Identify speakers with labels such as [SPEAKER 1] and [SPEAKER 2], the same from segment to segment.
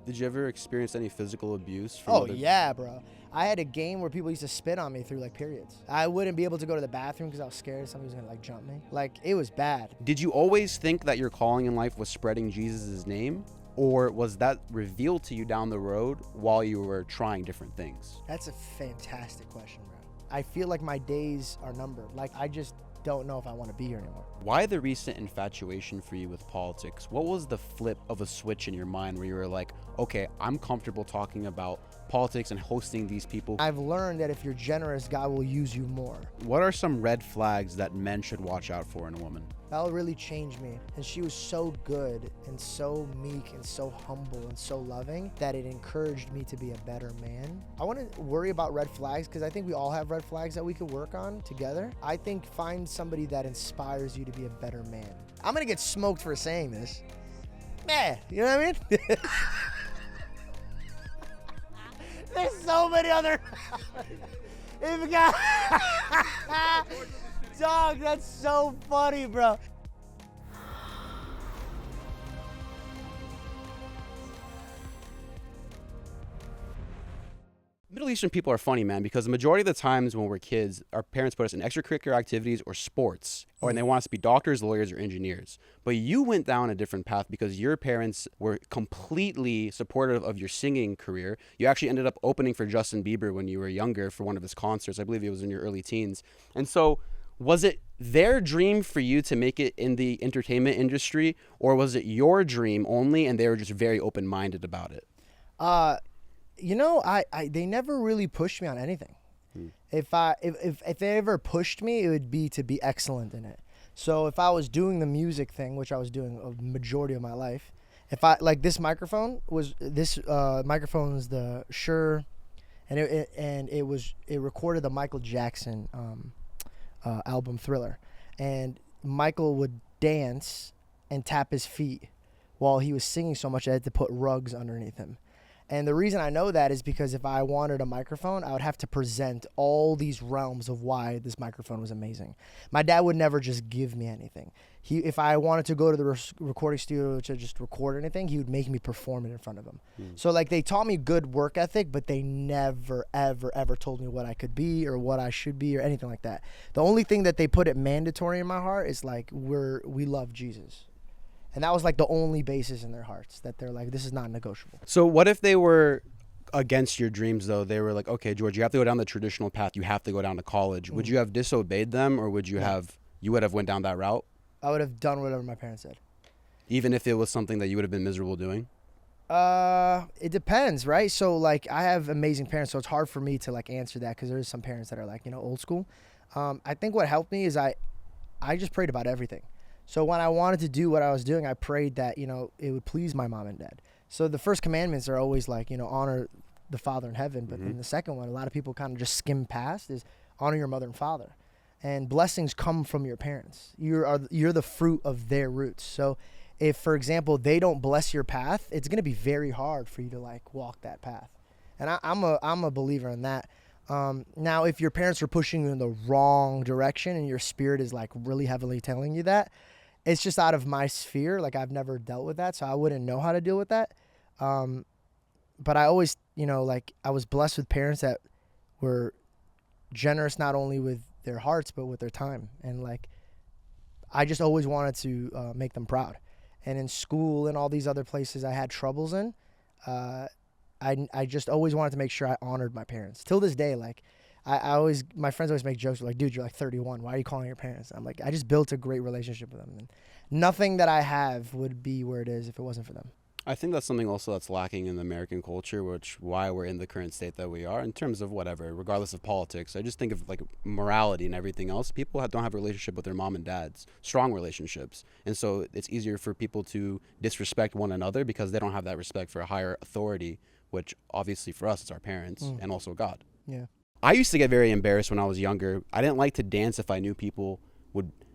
[SPEAKER 1] Did you ever experience any physical abuse from
[SPEAKER 2] Yeah, bro. I had a game where people used to spit on me through like periods. I wouldn't be able to go to the bathroom because I was scared somebody was gonna like jump me. Like, it was bad.
[SPEAKER 1] Did you always think that your calling in life was spreading Jesus' name? Or was that revealed to you down the road while you were trying different things?
[SPEAKER 2] That's a fantastic question, bro. I feel like my days are numbered. Like, I just don't know if I want to be here anymore.
[SPEAKER 1] Why the recent infatuation for you with politics? What was the flip of a switch in your mind where you were like, okay, I'm comfortable talking about politics and hosting these people?
[SPEAKER 2] I've learned that if you're generous, God will use you more.
[SPEAKER 1] What are some red flags that men should watch out for in a woman?
[SPEAKER 2] That really changed me. And she was so good and so meek and so humble and so loving that it encouraged me to be a better man. I wouldn't worry about red flags because I think we all have red flags that we could work on together. I think find somebody that inspires you to be a better man. I'm gonna get smoked for saying this. Man, you know what I mean? There's so many other... If God... Dog, that's so funny, bro.
[SPEAKER 1] Middle Eastern people are funny, man, because the majority of the times when we're kids, our parents put us in extracurricular activities or sports, and they want us to be doctors, lawyers, or engineers. But you went down a different path because your parents were completely supportive of your singing career. You actually ended up opening for Justin Bieber when you were younger for one of his concerts. I believe it was in your early teens. And so was it their dream for you to make it in the entertainment industry, or was it your dream only and they were just very open-minded about it?
[SPEAKER 2] You know, they never really pushed me on anything. If they ever pushed me, it would be to be excellent in it. So if I was doing the music thing, which I was doing a majority of my life, if I like this microphone was the Shure, and it recorded the Michael Jackson album Thriller, and Michael would dance and tap his feet while he was singing so much I had to put rugs underneath him. And the reason I know that is because if I wanted a microphone, I would have to present all these realms of why this microphone was amazing. My dad would never just give me anything. If I wanted to go to the recording studio to just record anything, he would make me perform it in front of him. So like they taught me good work ethic, but they never, ever, ever told me what I could be or what I should be or anything like that. The only thing that they put it mandatory in my heart is like we love Jesus. And that was like the only basis in their hearts that they're like, this is not negotiable.
[SPEAKER 1] So what if they were against your dreams, though? They were like, okay, George, you have to go down the traditional path. You have to go down to college. Would you have disobeyed them, or would you would have went down that route?
[SPEAKER 2] I would have done whatever my parents said.
[SPEAKER 1] Even if it was something that you would have been miserable doing?
[SPEAKER 2] It depends, right? So like I have amazing parents, so it's hard for me to like answer that because there's some parents that are like, old school. I think what helped me is I just prayed about everything. So when I wanted to do what I was doing, I prayed that, it would please my mom and dad. So the first commandments are always like, honor the Father in heaven. But then the second one, a lot of people kind of just skim past, is honor your mother and father. And blessings come from your parents. You're the fruit of their roots. So if, for example, they don't bless your path, it's going to be very hard for you to like walk that path. And I'm a believer in that. Now, if your parents are pushing you in the wrong direction and your spirit is like really heavily telling you that, it's just out of my sphere. Like I've never dealt with that, so I wouldn't know how to deal with that. But I always, I was blessed with parents that were generous not only with their hearts but with their time, and like I just always wanted to make them proud. And in school and all these other places I had troubles in, I just always wanted to make sure I honored my parents. Till this day, like my friends always make jokes like, dude, you're like 31. Why are you calling your parents? I'm like, I just built a great relationship with them. And nothing that I have would be where it is if it wasn't for them.
[SPEAKER 1] I think that's something also that's lacking in the American culture, why we're in the current state that we are in terms of whatever, regardless of politics. I just think of like morality and everything else. People don't have a relationship with their mom and dads, strong relationships. And so it's easier for people to disrespect one another because they don't have that respect for a higher authority, which obviously for us, it's our parents and also God.
[SPEAKER 2] Yeah.
[SPEAKER 1] I used to get very embarrassed when I was younger. I didn't like to dance if I knew people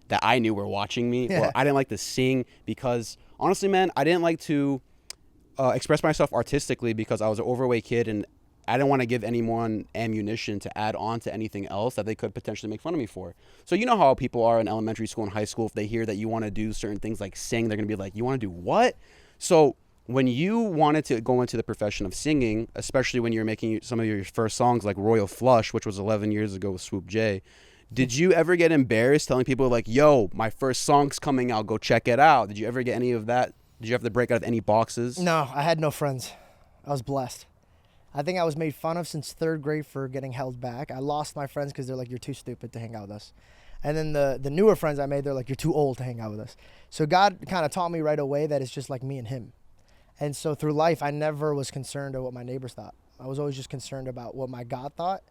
[SPEAKER 1] that I knew were watching me. Or I didn't like to sing because, honestly, man, I didn't like to express myself artistically because I was an overweight kid and I didn't want to give anyone ammunition to add on to anything else that they could potentially make fun of me for. So you know how people are in elementary school and high school. If they hear that you want to do certain things like sing, they're going to be like, you want to do what? So When you wanted to go into the profession of singing, especially when you're making some of your first songs like Royal Flush, which was 11 years ago with Swoop J, did you ever get embarrassed telling people like, yo, my first song's coming out, go check it out? Did you ever get any of that? Did you have to break out of any boxes?
[SPEAKER 2] No, I had no friends. I was blessed. I think I was made fun of since 3rd grade for getting held back. I lost my friends because they're like, you're too stupid to hang out with us. And then the newer friends I made, they're like, you're too old to hang out with us. So God kind of taught me right away that it's just like me and him. And so through life, I never was concerned about what my neighbors thought. I was always just concerned about what my God thought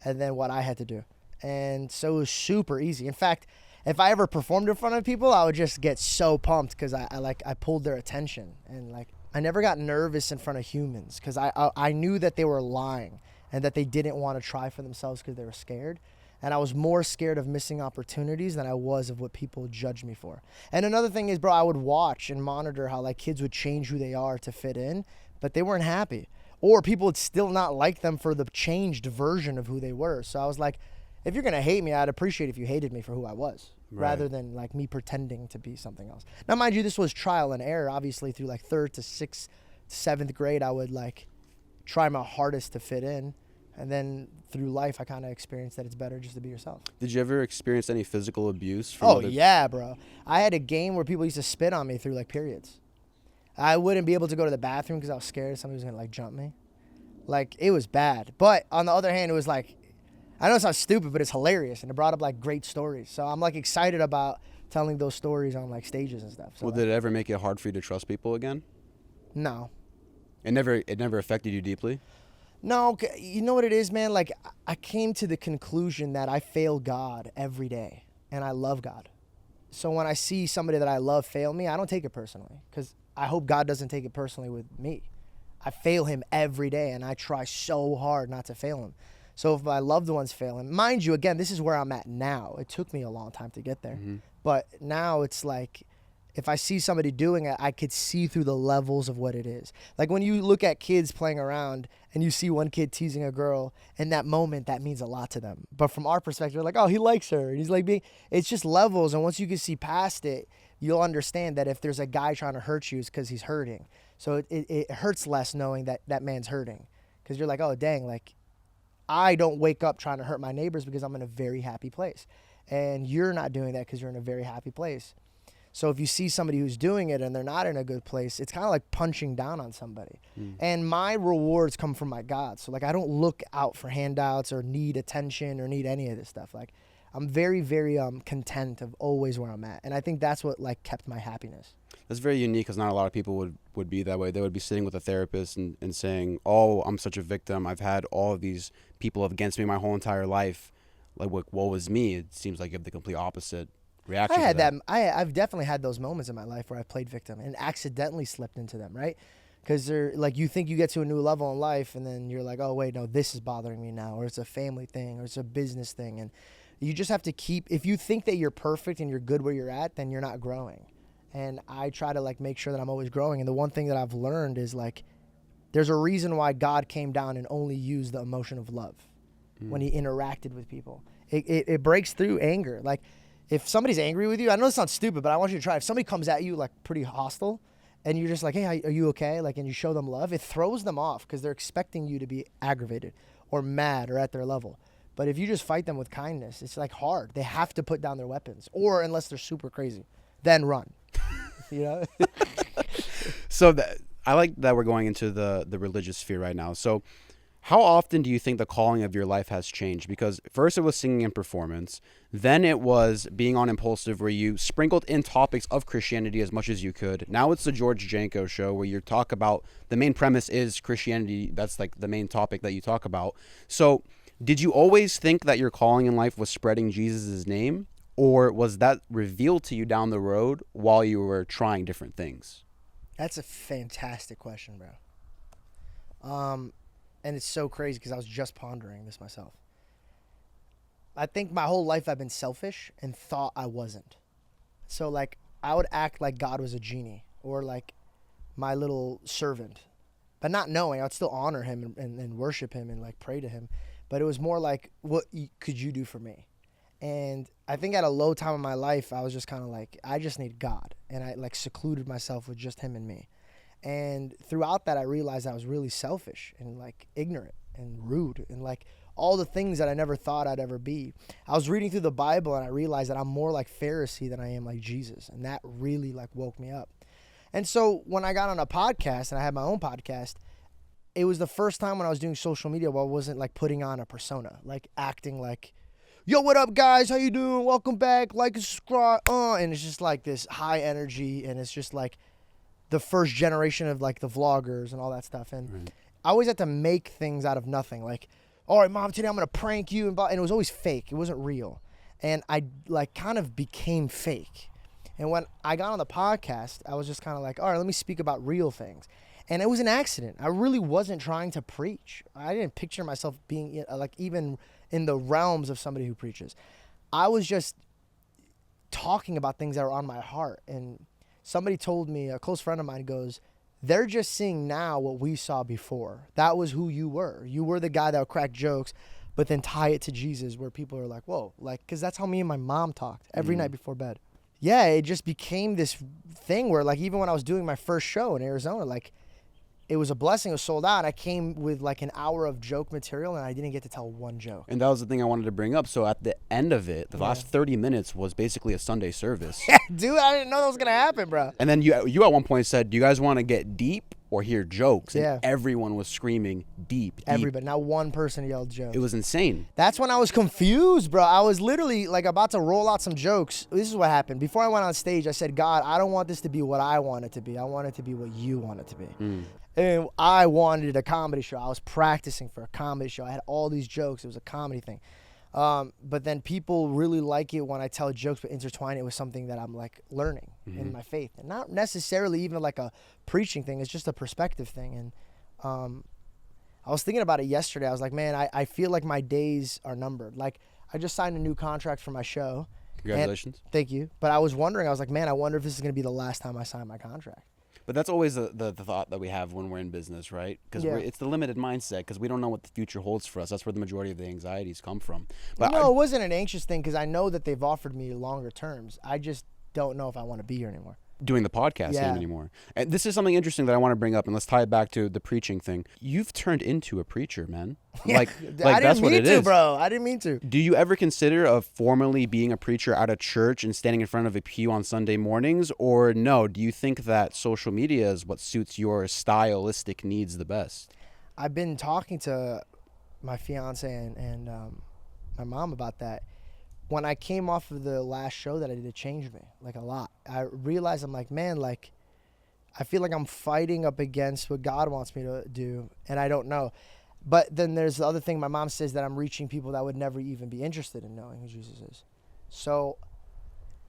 [SPEAKER 2] and then what I had to do. And so it was super easy. In fact, if I ever performed in front of people, I would just get so pumped because I pulled their attention. And like, I never got nervous in front of humans because I knew that they were lying and that they didn't want to try for themselves because they were scared. And I was more scared of missing opportunities than I was of what people judged me for. And another thing is, bro, I would watch and monitor how like kids would change who they are to fit in, but they weren't happy. Or people would still not like them for the changed version of who they were. So I was like, if you're going to hate me, I'd appreciate if you hated me for who I was, rather than like me pretending to be something else. Now, mind you, this was trial and error. Obviously, through like 3rd to 6th, 7th grade, I would like try my hardest to fit in. And then through life, I kind of experienced that it's better just to be yourself.
[SPEAKER 1] Did you ever experience any physical abuse?
[SPEAKER 2] Yeah, bro. I had a game where people used to spit on me through like periods. I wouldn't be able to go to the bathroom because I was scared somebody was going to like jump me. Like, it was bad. But on the other hand, it was like, I know it sounds stupid, but it's hilarious. And it brought up like great stories. So I'm like excited about telling those stories on like stages and stuff. So,
[SPEAKER 1] Well, did it ever make it hard for you to trust people again?
[SPEAKER 2] No.
[SPEAKER 1] It never affected you deeply?
[SPEAKER 2] No, you know what it is, man? Like, I came to the conclusion that I fail God every day, and I love God. So when I see somebody that I love fail me, I don't take it personally, because I hope God doesn't take it personally with me. I fail him every day, and I try so hard not to fail him. So if my loved ones fail him, mind you, again, this is where I'm at now. It took me a long time to get there. Mm-hmm. But now it's like, if I see somebody doing it, I could see through the levels of what it is. Like when you look at kids playing around and you see one kid teasing a girl, in that moment, that means a lot to them. But from our perspective, we're like, oh, he likes her. And he's like it's just levels. And once you can see past it, you'll understand that if there's a guy trying to hurt you, it's because he's hurting. So it hurts less knowing that that man's hurting. Because you're like, oh, dang, like I don't wake up trying to hurt my neighbors because I'm in a very happy place. And you're not doing that because you're in a very happy place. So if you see somebody who's doing it and they're not in a good place, it's kind of like punching down on somebody. And my rewards come from my God. So like I don't look out for handouts or need attention or need any of this stuff. Like I'm very, very content of always where I'm at. And I think that's what like kept my happiness.
[SPEAKER 1] That's very unique because not a lot of people would be that way. They would be sitting with a therapist and saying, oh, I'm such a victim. I've had all of these people against me my whole entire life. Like what was me? It seems like you have the complete opposite reaction.
[SPEAKER 2] I had that. I've definitely had those moments in my life where I played victim and accidentally slipped into them, right? Because they're like, you think you get to a new level in life and then you're like, oh wait, no, this is bothering me now, or it's a family thing, or it's a business thing. And you just have to if you think that you're perfect and you're good where you're at, then you're not growing. And I try to like make sure that I'm always growing. And the one thing that I've learned is like, there's a reason why God came down and only used the emotion of love when he interacted with people. It breaks through anger. Like, if somebody's angry with you, I know it sounds stupid, but I want you to try. If somebody comes at you like pretty hostile and you're just like, hey, are you okay? Like, and you show them love, it throws them off because they're expecting you to be aggravated or mad or at their level. But if you just fight them with kindness, it's like hard. They have to put down their weapons, or unless they're super crazy, then run. You know?
[SPEAKER 1] So I like that we're going into the religious sphere right now. So how often do you think the calling of your life has changed? Because first it was singing and performance. Then it was being on Impulsive, where you sprinkled in topics of Christianity as much as you could. Now it's the George Janko show, where you talk about, the main premise is Christianity. That's like the main topic that you talk about. So did you always think that your calling in life was spreading Jesus' name? Or was that revealed to you down the road while you were trying different things?
[SPEAKER 2] That's a fantastic question, bro. And it's so crazy because I was just pondering this myself. I think my whole life I've been selfish and thought I wasn't. So like I would act like God was a genie or like my little servant, but not knowing. I'd still honor him and worship him and like pray to him. But it was more like, what could you do for me? And I think at a low time in my life, I was just kind of like, I just need God. And I like secluded myself with just him and me. And throughout that, I realized I was really selfish and like ignorant and rude and like all the things that I never thought I'd ever be. I was reading through the Bible and I realized that I'm more like Pharisee than I am like Jesus. And that really like woke me up. And so when I got on a podcast and I had my own podcast, it was the first time when I was doing social media where I wasn't like putting on a persona, like acting like, yo, what up, guys? How you doing? Welcome back. Like and subscribe. And it's just like this high energy, and it's just like the first generation of like the vloggers and all that stuff. And I always had to make things out of nothing. Like, all right, mom, today I'm gonna prank you, and it was always fake. It wasn't real, and I like kind of became fake. And when I got on the podcast, I was just kind of like, all right, let me speak about real things. And it was an accident. I really wasn't trying to preach. I didn't picture myself being like even in the realms of somebody who preaches. I was just talking about things that were on my heart. And somebody told me, a close friend of mine goes, they're just seeing now what we saw before. That was who you were. You were the guy that would crack jokes, but then tie it to Jesus, where people are like, whoa, like, because that's how me and my mom talked every night before bed. Yeah, it just became this thing where like even when I was doing my first show in Arizona, like it was a blessing. It was sold out. I came with like an hour of joke material and I didn't get to tell one joke.
[SPEAKER 1] And that was the thing I wanted to bring up. So at the end of it, the last 30 minutes was basically a Sunday service.
[SPEAKER 2] Dude, I didn't know that was going to happen, bro.
[SPEAKER 1] And then you at one point said, do you guys want to get deep or hear jokes? And
[SPEAKER 2] Yeah.
[SPEAKER 1] everyone was screaming deep.
[SPEAKER 2] Everybody, not one person yelled jokes.
[SPEAKER 1] It was insane.
[SPEAKER 2] That's when I was confused, bro. I was literally like about to roll out some jokes. This is what happened. Before I went on stage, I said, God, I don't want this to be what I want it to be. I want it to be what you want it to be. And I wanted a comedy show. I was practicing for a comedy show. I had all these jokes. It was a comedy thing. But then people really like it when I tell jokes but intertwine it with something that I'm like learning in my faith. And not necessarily even like a preaching thing. It's just a perspective thing. And I was thinking about it yesterday. I was like, man, I feel like my days are numbered. Like I just signed a new contract for my show.
[SPEAKER 1] Congratulations.
[SPEAKER 2] Thank you. But I was wondering, I was like, man, I wonder if this is going to be the last time I sign my contract.
[SPEAKER 1] But that's always the thought that we have when we're in business, right? Because it's the limited mindset because we don't know what the future holds for us. That's where the majority of the anxieties come from. But
[SPEAKER 2] No, it wasn't an anxious thing because I know that they've offered me longer terms. I just don't know if I want to be here anymore.
[SPEAKER 1] Doing the podcast game anymore. And this is something interesting that I want to bring up, and let's tie it back to the preaching thing. You've turned into a preacher, man. Like that's what it is,
[SPEAKER 2] bro. I didn't mean to.
[SPEAKER 1] Do you ever consider of formally being a preacher at a church and standing in front of a pew on Sunday mornings, or no? Do you think that social media is what suits your stylistic needs the best?
[SPEAKER 2] I've been talking to my fiance and my mom about that. When I came off of the last show that I did, it changed me, like a lot. I realized I'm like, man, like, I feel like I'm fighting up against what God wants me to do, and I don't know. But then there's the other thing. My mom says that I'm reaching people that would never even be interested in knowing who Jesus is. So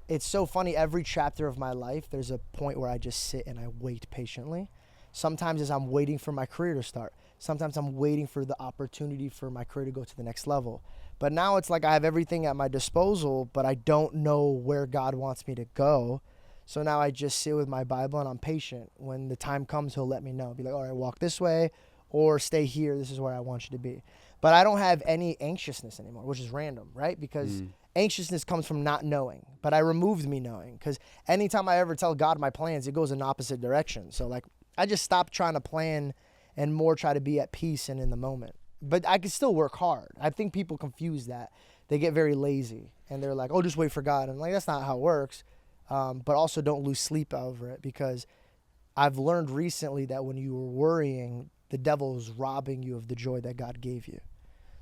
[SPEAKER 2] it's so funny. Every chapter of my life, there's a point where I just sit and I wait patiently. Sometimes as I'm waiting for my career to start. Sometimes I'm waiting for the opportunity for my career to go to the next level. But now it's like I have everything at my disposal, but I don't know where God wants me to go. So now I just sit with my Bible and I'm patient. When the time comes, he'll let me know. Be like, all right, walk this way or stay here. This is where I want you to be. But I don't have any anxiousness anymore, which is random, right? Because anxiousness comes from not knowing. But I removed me knowing because anytime I ever tell God my plans, it goes in opposite direction. So like I just stopped trying to plan and more try to be at peace and in the moment. But I can still work hard. I think people confuse that. They get very lazy and they're like, oh, just wait for God. And like, that's not how it works. But also don't lose sleep over it because I've learned recently that when you are worrying, the devil is robbing you of the joy that God gave you.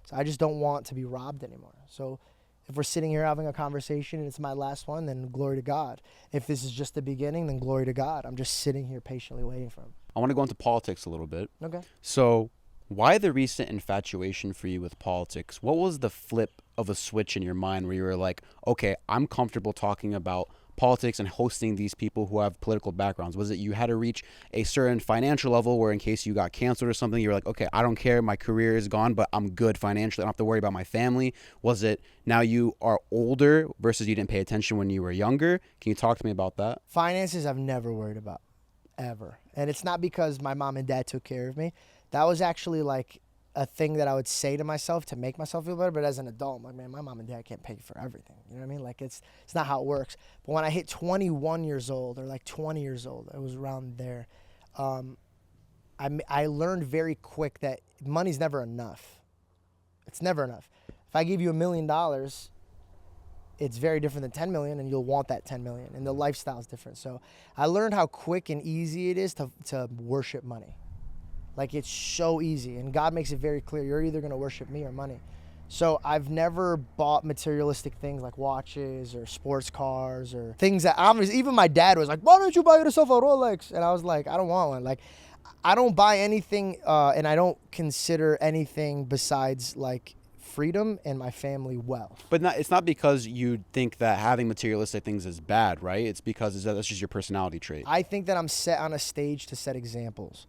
[SPEAKER 2] So I just don't want to be robbed anymore. So if we're sitting here having a conversation and it's my last one, then glory to God. If this is just the beginning, then glory to God. I'm just sitting here patiently waiting for him.
[SPEAKER 1] I want to go into politics a little bit.
[SPEAKER 2] Okay.
[SPEAKER 1] So why the recent infatuation for you with politics? What was the flip of a switch in your mind where you were like, okay, I'm comfortable talking about politics and hosting these people who have political backgrounds? Was it you had to reach a certain financial level where in case you got canceled or something, you were like, okay, I don't care, my career is gone, but I'm good financially, I don't have to worry about my family? Was it now you are older versus you didn't pay attention when you were younger? Can you talk to me about that?
[SPEAKER 2] Finances I've never worried about, ever. And it's not because my mom and dad took care of me. That was actually like a thing that I would say to myself to make myself feel better. But as an adult, I'm like, man, my mom and dad can't pay for everything. You know what I mean? Like it's not how it works. But when I hit 21 years old or like 20 years old, it was around there. I learned very quick that money's never enough. It's never enough. If I give you $1 million, it's very different than 10 million, and you'll want that 10 million, and the lifestyle is different. So I learned how quick and easy it is to worship money. Like, it's so easy, and God makes it very clear. You're either going to worship me or money. So I've never bought materialistic things like watches or sports cars or things that obviously, even my dad was like, why don't you buy yourself a Rolex? And I was like, I don't want one. Like, I don't buy anything, and I don't consider anything besides like freedom and my family wealth.
[SPEAKER 1] But it's not because you think that having materialistic things is bad, right? It's because that's just your personality trait.
[SPEAKER 2] I think that I'm set on a stage to set examples.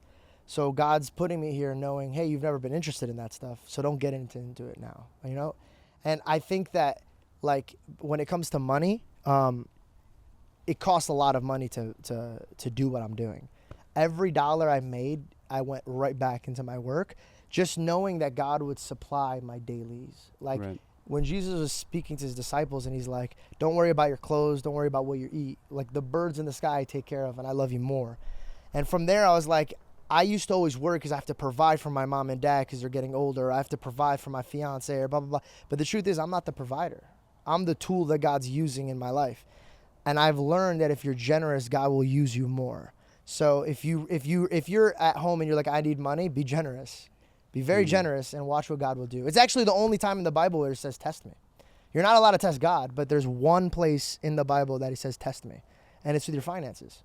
[SPEAKER 2] So God's putting me here knowing, hey, you've never been interested in that stuff, so don't get into it now, you know? And I think that, like, when it comes to money, it costs a lot of money to do what I'm doing. Every dollar I made, I went right back into my work, just knowing that God would supply my dailies. Like, right. When Jesus was speaking to his disciples and he's like, don't worry about your clothes, don't worry about what you eat. Like, the birds in the sky I take care of, and I love you more. And from there, I was like, I used to always worry because I have to provide for my mom and dad because they're getting older. I have to provide for my fiance or blah, blah, blah. But the truth is, I'm not the provider. I'm the tool that God's using in my life. And I've learned that if you're generous, God will use you more. So if you're at home and you're like, I need money, be generous. Be very generous and watch what God will do. It's actually the only time in the Bible where it says, test me. You're not allowed to test God, but there's one place in the Bible that he says, test me. And it's with your finances.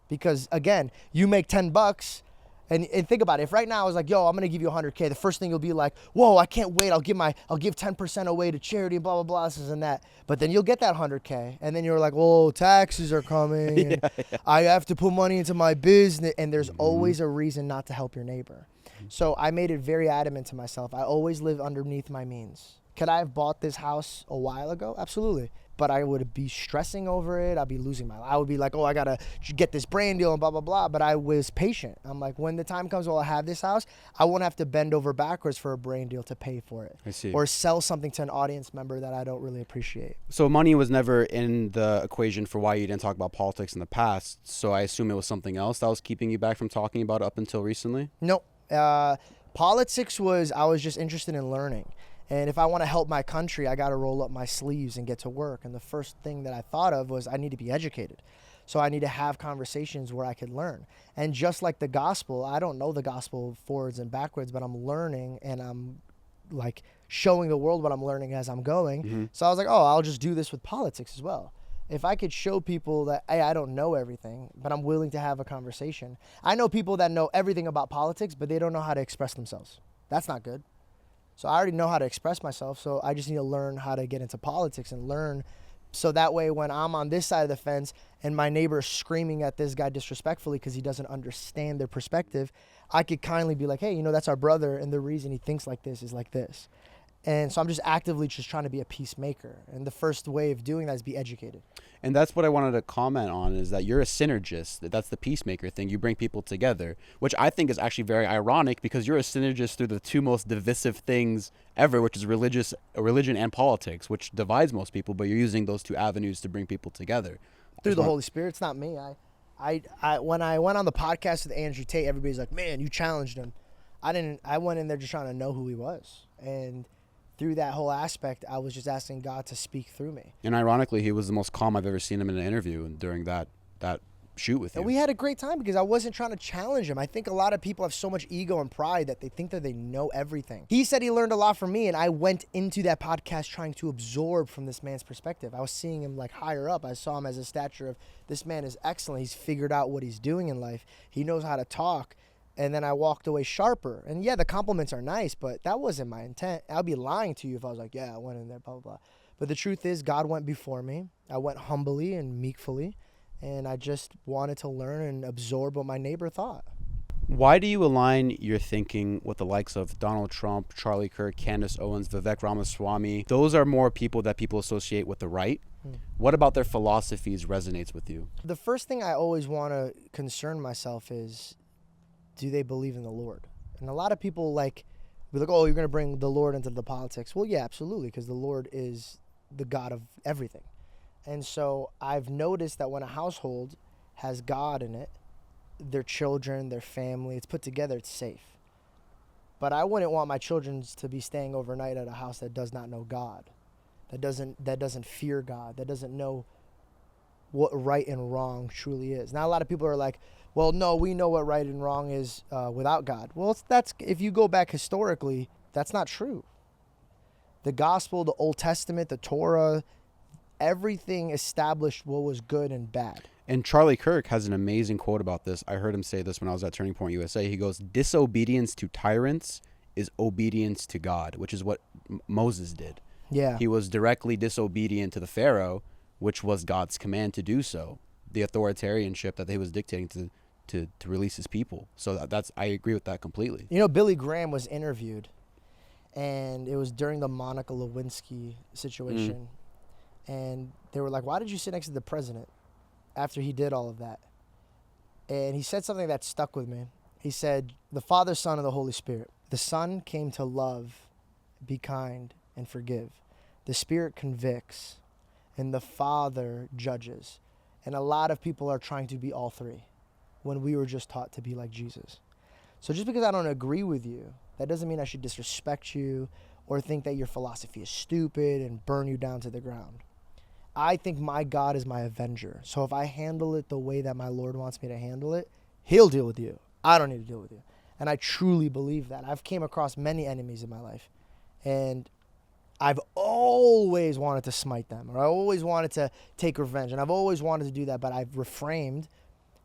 [SPEAKER 2] Because, again, you make $10, and think about it. If right now I was like, yo, I'm going to give you $100K, the first thing you'll be like, whoa, I can't wait. I'll give 10% away to charity, blah, blah, blah, this and that. But then you'll get that $100K, and then you're like, whoa, taxes are coming. Yeah. I have to put money into my business. And there's always a reason not to help your neighbor. So I made it very adamant to myself. I always live underneath my means. Could I have bought this house a while ago? Absolutely. But I would be stressing over it. I'd be losing my life. I would be like, oh, I got to get this brand deal and blah, blah, blah. But I was patient. I'm like, when the time comes, I have this house, I won't have to bend over backwards for a brand deal to pay for it.
[SPEAKER 1] I see.
[SPEAKER 2] Or sell something to an audience member that I don't really appreciate.
[SPEAKER 1] So money was never in the equation for why you didn't talk about politics in the past. So I assume it was something else that was keeping you back from talking about it up until recently?
[SPEAKER 2] No. Politics I was just interested in learning. And if I want to help my country, I got to roll up my sleeves and get to work. And the first thing that I thought of was I need to be educated. So I need to have conversations where I could learn. And just like the gospel, I don't know the gospel forwards and backwards, but I'm learning and I'm like showing the world what I'm learning as I'm going. Mm-hmm. So I was like, oh, I'll just do this with politics as well. If I could show people that, hey, I don't know everything, but I'm willing to have a conversation. I know people that know everything about politics, but they don't know how to express themselves. That's not good. So I already know how to express myself, so I just need to learn how to get into politics and learn so that way when I'm on this side of the fence and my neighbor is screaming at this guy disrespectfully because he doesn't understand their perspective, I could kindly be like, hey, that's our brother, and the reason he thinks like this is like this. And so I'm just actively just trying to be a peacemaker. And the first way of doing that is be educated.
[SPEAKER 1] And that's what I wanted to comment on, is that you're a synergist. That's the peacemaker thing. You bring people together, which I think is actually very ironic because you're a synergist through the two most divisive things ever, which is religion and politics, which divides most people, but you're using those two avenues to bring people together.
[SPEAKER 2] Through the Holy Spirit. It's not me. I when I went on the podcast with Andrew Tate, everybody's like, man, you challenged him. I went in there just trying to know who he was. And through that whole aspect, I was just asking God to speak through me.
[SPEAKER 1] And ironically, he was the most calm I've ever seen him in an interview during that shoot with you.
[SPEAKER 2] And we had a great time because I wasn't trying to challenge him. I think a lot of people have so much ego and pride that they think that they know everything. He said he learned a lot from me, and I went into that podcast trying to absorb from this man's perspective. I was seeing him like higher up. I saw him as a stature of, this man is excellent. He's figured out what he's doing in life. He knows how to talk. And then I walked away sharper. And yeah, the compliments are nice, but that wasn't my intent. I'd be lying to you if I was like, yeah, I went in there, blah, blah, blah. But the truth is, God went before me. I went humbly and meekfully, and I just wanted to learn and absorb what my neighbor thought.
[SPEAKER 1] Why do you align your thinking with the likes of Donald Trump, Charlie Kirk, Candace Owens, Vivek Ramaswamy? Those are more people that people associate with the right. What about their philosophies resonates with you?
[SPEAKER 2] The first thing I always want to concern myself is, do they believe in the Lord? And a lot of people be like, oh, you're going to bring the Lord into the politics. Well, yeah, absolutely, because the Lord is the God of everything. And so I've noticed that when a household has God in it, their children, their family. It's put together. It's safe. But I wouldn't want my children to be staying overnight at a house that does not know God, that doesn't fear God, that doesn't know what right and wrong truly is. Now, a lot of people are like, well, no, we know what right and wrong is without God. Well, that's if you go back historically, that's not true. The gospel, the Old Testament, the Torah, everything established what was good and bad.
[SPEAKER 1] And Charlie Kirk has an amazing quote about this. I heard him say this when I was at Turning Point USA. He goes, disobedience to tyrants is obedience to God, which is what Moses did.
[SPEAKER 2] Yeah.
[SPEAKER 1] He was directly disobedient to the Pharaoh, which was God's command to do so. The authoritarianship that he was dictating to release his people. So that's I agree with that completely.
[SPEAKER 2] You know, Billy Graham was interviewed, and it was during the Monica Lewinsky situation. And they were like, why did you sit next to the president after he did all of that? And he said something that stuck with me. He said, the Father, Son, and the Holy Spirit. The Son came to love, be kind, and forgive. The Spirit convicts, and the Father judges. And a lot of people are trying to be all three when we were just taught to be like Jesus. So just because I don't agree with you, that doesn't mean I should disrespect you or think that your philosophy is stupid and burn you down to the ground. I think my God is my avenger. So if I handle it the way that my Lord wants me to handle it, he'll deal with you. I don't need to deal with you. And I truly believe that. I've came across many enemies in my life. And I've always wanted to smite them, or I always wanted to take revenge. And I've always wanted to do that, but I've refrained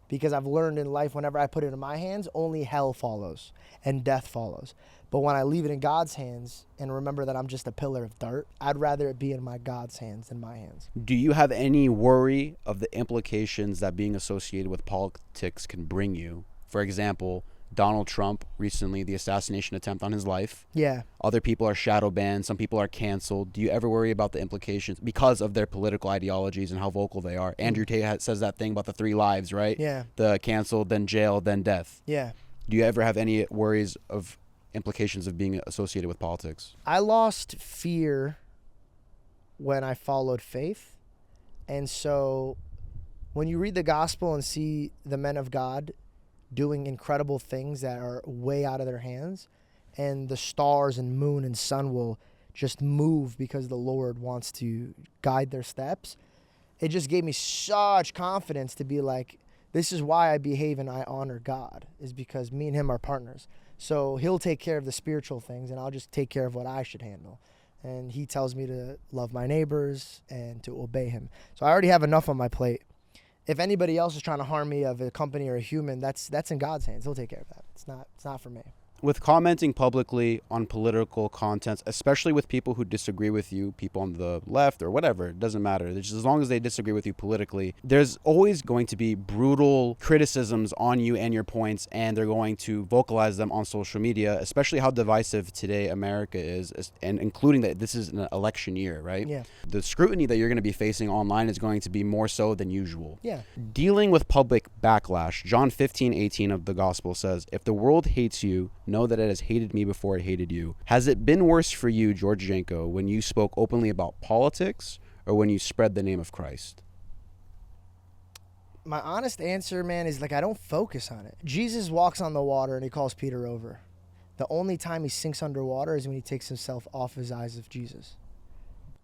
[SPEAKER 2] because I've learned in life whenever I put it in my hands, only hell follows and death follows. But when I leave it in God's hands and remember that I'm just a pillar of dirt, I'd rather it be in my God's hands than my hands.
[SPEAKER 1] Do you have any worry of the implications that being associated with politics can bring you? For example, Donald Trump recently, the assassination attempt on his life.
[SPEAKER 2] Yeah.
[SPEAKER 1] Other people are shadow banned. Some people are canceled. Do you ever worry about the implications because of their political ideologies and how vocal they are? Andrew Tate says that thing about the 3 lives, right?
[SPEAKER 2] Yeah.
[SPEAKER 1] The canceled, then jail, then death.
[SPEAKER 2] Yeah.
[SPEAKER 1] Do you ever have any worries of implications of being associated with politics?
[SPEAKER 2] I lost fear when I followed faith. And so when you read the gospel and see the men of God doing incredible things that are way out of their hands, and the stars and moon and sun will just move because the Lord wants to guide their steps, it just gave me such confidence to be like, this is why I behave and I honor God, is because me and him are partners. So he'll take care of the spiritual things and I'll just take care of what I should handle. And he tells me to love my neighbors and to obey him. So I already have enough on my plate. If anybody else is trying to harm me, of a company or a human, that's in God's hands. He'll take care of that. It's not for me.
[SPEAKER 1] With commenting publicly on political contents, especially with people who disagree with you, people on the left or whatever, it doesn't matter. It's just as long as they disagree with you politically, there's always going to be brutal criticisms on you and your points, and they're going to vocalize them on social media, especially how divisive today America is, and including that this is an election year, right?
[SPEAKER 2] Yeah.
[SPEAKER 1] The scrutiny that you're going to be facing online is going to be more so than usual.
[SPEAKER 2] Yeah.
[SPEAKER 1] Dealing with public backlash, John 15:18 of the gospel says, if the world hates you, know that it has hated me before it hated you. Has it been worse for you, George Janko, when you spoke openly about politics or when you spread the name of Christ?
[SPEAKER 2] My honest answer, man, is like I don't focus on it. Jesus walks on the water and he calls Peter over. The only time he sinks underwater is when he takes himself off his eyes of Jesus.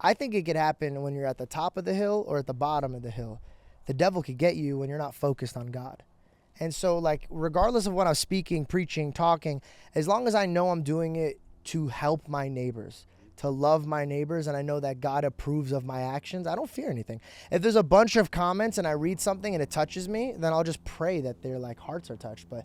[SPEAKER 2] I think it could happen when you're at the top of the hill or at the bottom of the hill. The devil could get you when you're not focused on God. And so, like, regardless of what I'm speaking, preaching, talking, as long as I know I'm doing it to help my neighbors, to love my neighbors, and I know that God approves of my actions, I don't fear anything. If there's a bunch of comments and I read something and it touches me, then I'll just pray that their, like, hearts are touched. But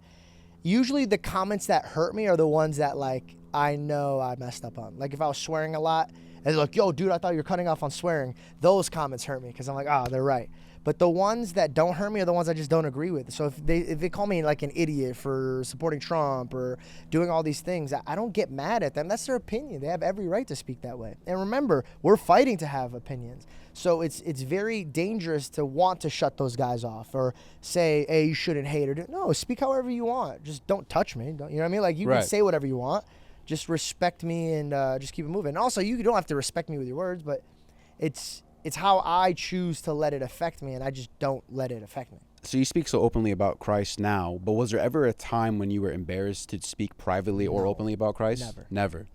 [SPEAKER 2] usually the comments that hurt me are the ones that, like, I know I messed up on. Like, if I was swearing a lot, and they're like, yo, dude, I thought you were cutting off on swearing. Those comments hurt me because I'm like, they're right. But the ones that don't hurt me are the ones I just don't agree with. So if they call me like an idiot for supporting Trump or doing all these things, I don't get mad at them. That's their opinion. They have every right to speak that way. And remember, we're fighting to have opinions. So it's very dangerous to want to shut those guys off or say, hey, you shouldn't hate or do. No, speak however you want. Just don't touch me. Don't, you know what I mean? Like, you can say whatever you want. Just respect me and just keep it moving. And also, you don't have to respect me with your words, but it's how I choose to let it affect me, and I just don't let it affect me.
[SPEAKER 1] So you speak so openly about Christ now, but was there ever a time when you were embarrassed to speak privately or
[SPEAKER 2] No.
[SPEAKER 1] openly about Christ?
[SPEAKER 2] Never.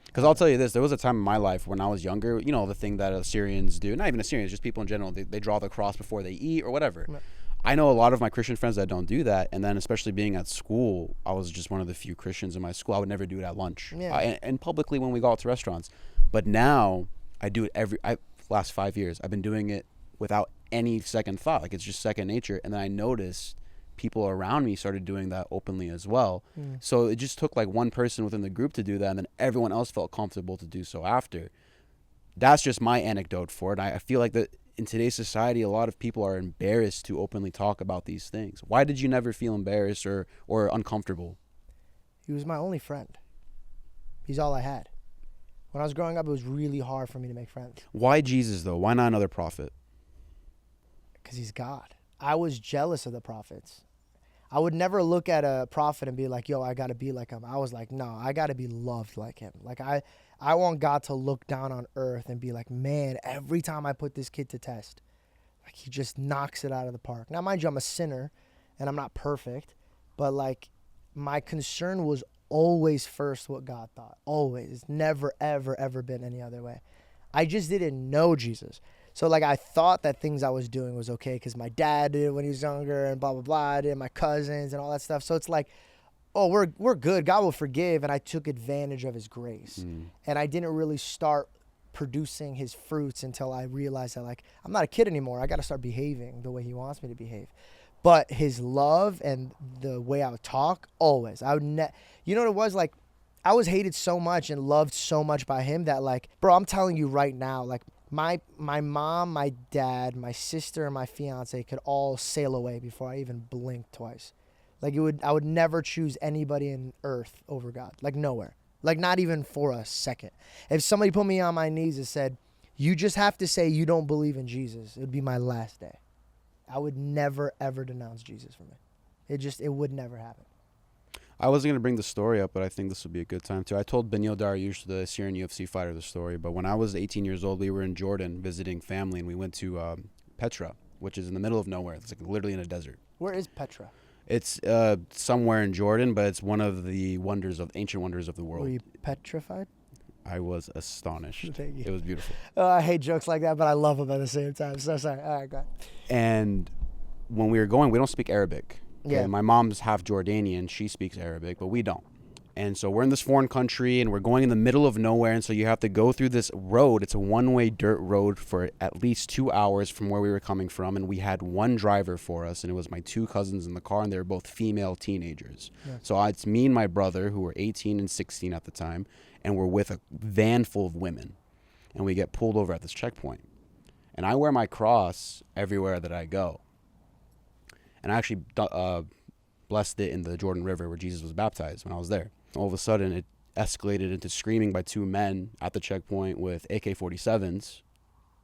[SPEAKER 1] Because I'll tell you this, there was a time in my life when I was younger, you know, the thing that Assyrians do, not even Assyrians, just people in general, they draw the cross before they eat or whatever.
[SPEAKER 2] Yeah.
[SPEAKER 1] I know a lot of my Christian friends that don't do that, and then especially being at school, I was just one of the few Christians in my school. I would never do it at lunch, and publicly when we go out to restaurants. But now I do it last 5 years. I've been doing it without any second thought, like it's just second nature. And then I noticed people around me started doing that openly as well. So it just took like one person within the group to do that, and then everyone else felt comfortable to do so after. That's just my anecdote for it. I feel like that in today's society, a lot of people are embarrassed to openly talk about these things. Why did you never feel embarrassed or uncomfortable?
[SPEAKER 2] He was my only friend. He's all I had. When I was growing up, it was really hard for me to make friends.
[SPEAKER 1] Why Jesus, though? Why not another prophet?
[SPEAKER 2] Because he's God. I was jealous of the prophets. I would never look at a prophet and be like, yo, I got to be like him. I was like, no, I got to be loved like him. Like I want God to look down on earth and be like, man, every time I put this kid to test, like he just knocks it out of the park. Now, mind you, I'm a sinner and I'm not perfect, but like my concern was always first what God thought. Always. It's never, ever, ever been any other way. I just didn't know Jesus. So like I thought that things I was doing was okay because my dad did it when he was younger and blah, blah, blah. I did, my cousins and all that stuff. So it's like, oh, we're good. God will forgive. And I took advantage of his grace. And I didn't really start producing his fruits until I realized that like, I'm not a kid anymore. I got to start behaving the way he wants me to behave. But his love and the way I would talk, always. I would you know what it was? Like, I was hated so much and loved so much by him that like, bro, I'm telling you right now, like my mom, my dad, my sister, and my fiance could all sail away before I even blinked twice. Like I would never choose anybody in earth over God. Like nowhere. Like not even for a second. If somebody put me on my knees and said, you just have to say you don't believe in Jesus, it would be my last day. I would never, ever denounce Jesus for me. It would never happen.
[SPEAKER 1] I wasn't going to bring the story up, but I think this would be a good time to. I told Benil Dariush, the Assyrian UFC fighter, the story, but when I was 18 years old, we were in Jordan visiting family, and we went to Petra, which is in the middle of nowhere. It's like literally in a desert.
[SPEAKER 2] Where is Petra?
[SPEAKER 1] It's somewhere in Jordan, but it's one of the ancient wonders of the world.
[SPEAKER 2] Were you petrified?
[SPEAKER 1] I was astonished.
[SPEAKER 2] Thank you.
[SPEAKER 1] It was beautiful.
[SPEAKER 2] I hate jokes like that, but I love them at the same time. So sorry. All right, go ahead.
[SPEAKER 1] And when we were going, we don't speak Arabic. Okay?
[SPEAKER 2] Yeah.
[SPEAKER 1] My mom's half Jordanian. She speaks Arabic, but we don't. And so we're in this foreign country, and we're going in the middle of nowhere, and so you have to go through this road. It's a one-way dirt road for at least 2 hours from where we were coming from, and we had one driver for us, and it was my two cousins in the car, and they were both female teenagers. Yeah. So it's me and my brother, who were 18 and 16 at the time, and we're with a van full of women, and we get pulled over at this checkpoint. And I wear my cross everywhere that I go. And I actually blessed it in the Jordan River where Jesus was baptized when I was there. All of a sudden, it escalated into screaming by two men at the checkpoint with AK-47s,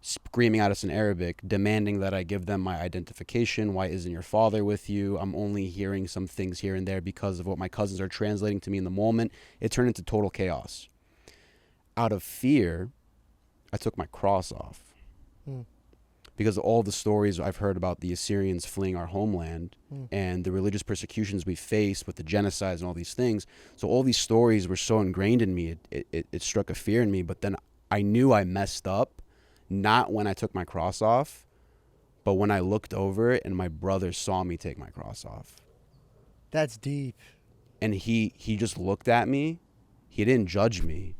[SPEAKER 1] screaming at us in Arabic, demanding that I give them my identification. Why isn't your father with you? I'm only hearing some things here and there because of what my cousins are translating to me in the moment. It turned into total chaos. Out of fear, I took my cross off. Because of all the stories I've heard about the Assyrians fleeing our homeland and the religious persecutions we faced with the genocides and all these things. So all these stories were so ingrained in me, it struck a fear in me. But then I knew I messed up, not when I took my cross off, but when I looked over and my brother saw me take my cross off.
[SPEAKER 2] That's deep.
[SPEAKER 1] And he just looked at me. He didn't judge me,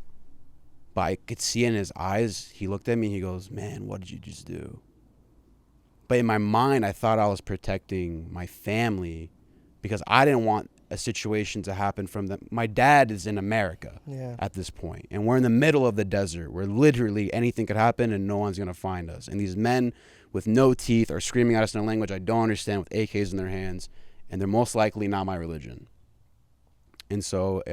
[SPEAKER 1] but I could see in his eyes, he looked at me and he goes, man, what did you just do? But in my mind, I thought I was protecting my family because I didn't want a situation to happen from them. My dad is in America at this point, and we're in the middle of the desert where literally anything could happen and no one's going to find us. And these men with no teeth are screaming at us in a language I don't understand with AKs in their hands, and they're most likely not my religion. And so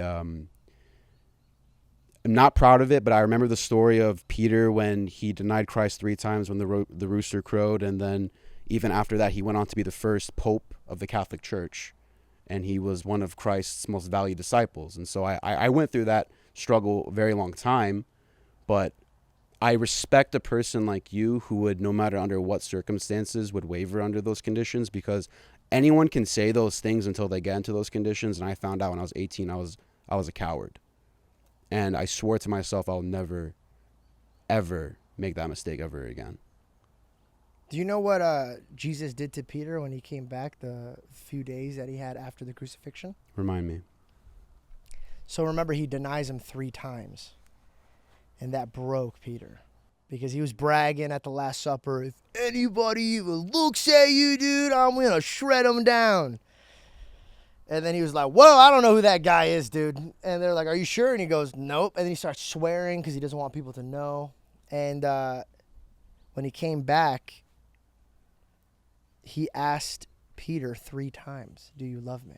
[SPEAKER 1] I'm not proud of it, but I remember the story of Peter when he denied Christ 3 times when the rooster crowed, and then even after that, he went on to be the first pope of the Catholic Church, and he was one of Christ's most valued disciples. And so I went through that struggle a very long time, but I respect a person like you who would, no matter under what circumstances, would waver under those conditions, because anyone can say those things until they get into those conditions. And I found out when I was 18, I was a coward. And I swore to myself I'll never, ever make that mistake ever again.
[SPEAKER 2] Do you know what Jesus did to Peter when he came back the few days that he had after the crucifixion?
[SPEAKER 1] Remind me.
[SPEAKER 2] So remember, he denies him 3 times. And that broke Peter. Because he was bragging at the Last Supper, if anybody even looks at you, dude, I'm going to shred them down. And then he was like, whoa, I don't know who that guy is, dude. And they're like, are you sure? And he goes, nope. And then he starts swearing because he doesn't want people to know. And when he came back, he asked Peter 3 times, do you love me?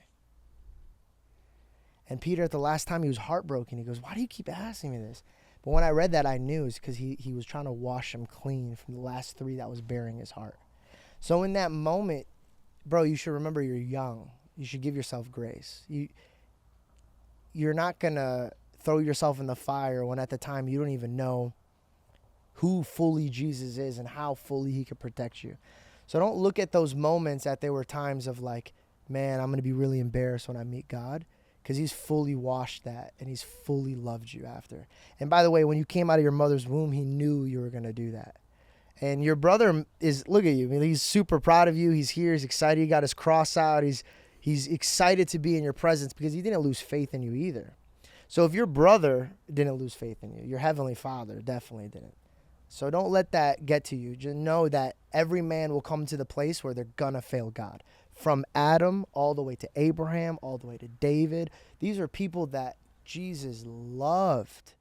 [SPEAKER 2] And Peter, at the last time, he was heartbroken. He goes, why do you keep asking me this? But when I read that, I knew it's because he was trying to wash him clean from the last 3 that was bearing his heart. So in that moment, bro, you should remember you're young. You should give yourself grace. You're not going to throw yourself in the fire when at the time you don't even know who fully Jesus is and how fully he could protect you. So don't look at those moments that there were times of like, man, I'm going to be really embarrassed when I meet God, because he's fully washed that and he's fully loved you after. And by the way, when you came out of your mother's womb, he knew you were going to do that. And your brother is, look at you. I mean, he's super proud of you. He's here. He's excited. He got his cross out. He's excited to be in your presence because he didn't lose faith in you either. So if your brother didn't lose faith in you, your heavenly Father definitely didn't. So don't let that get to you. Just know that every man will come to the place where they're going to fail God. From Adam all the way to Abraham, all the way to David. These are people that Jesus loved,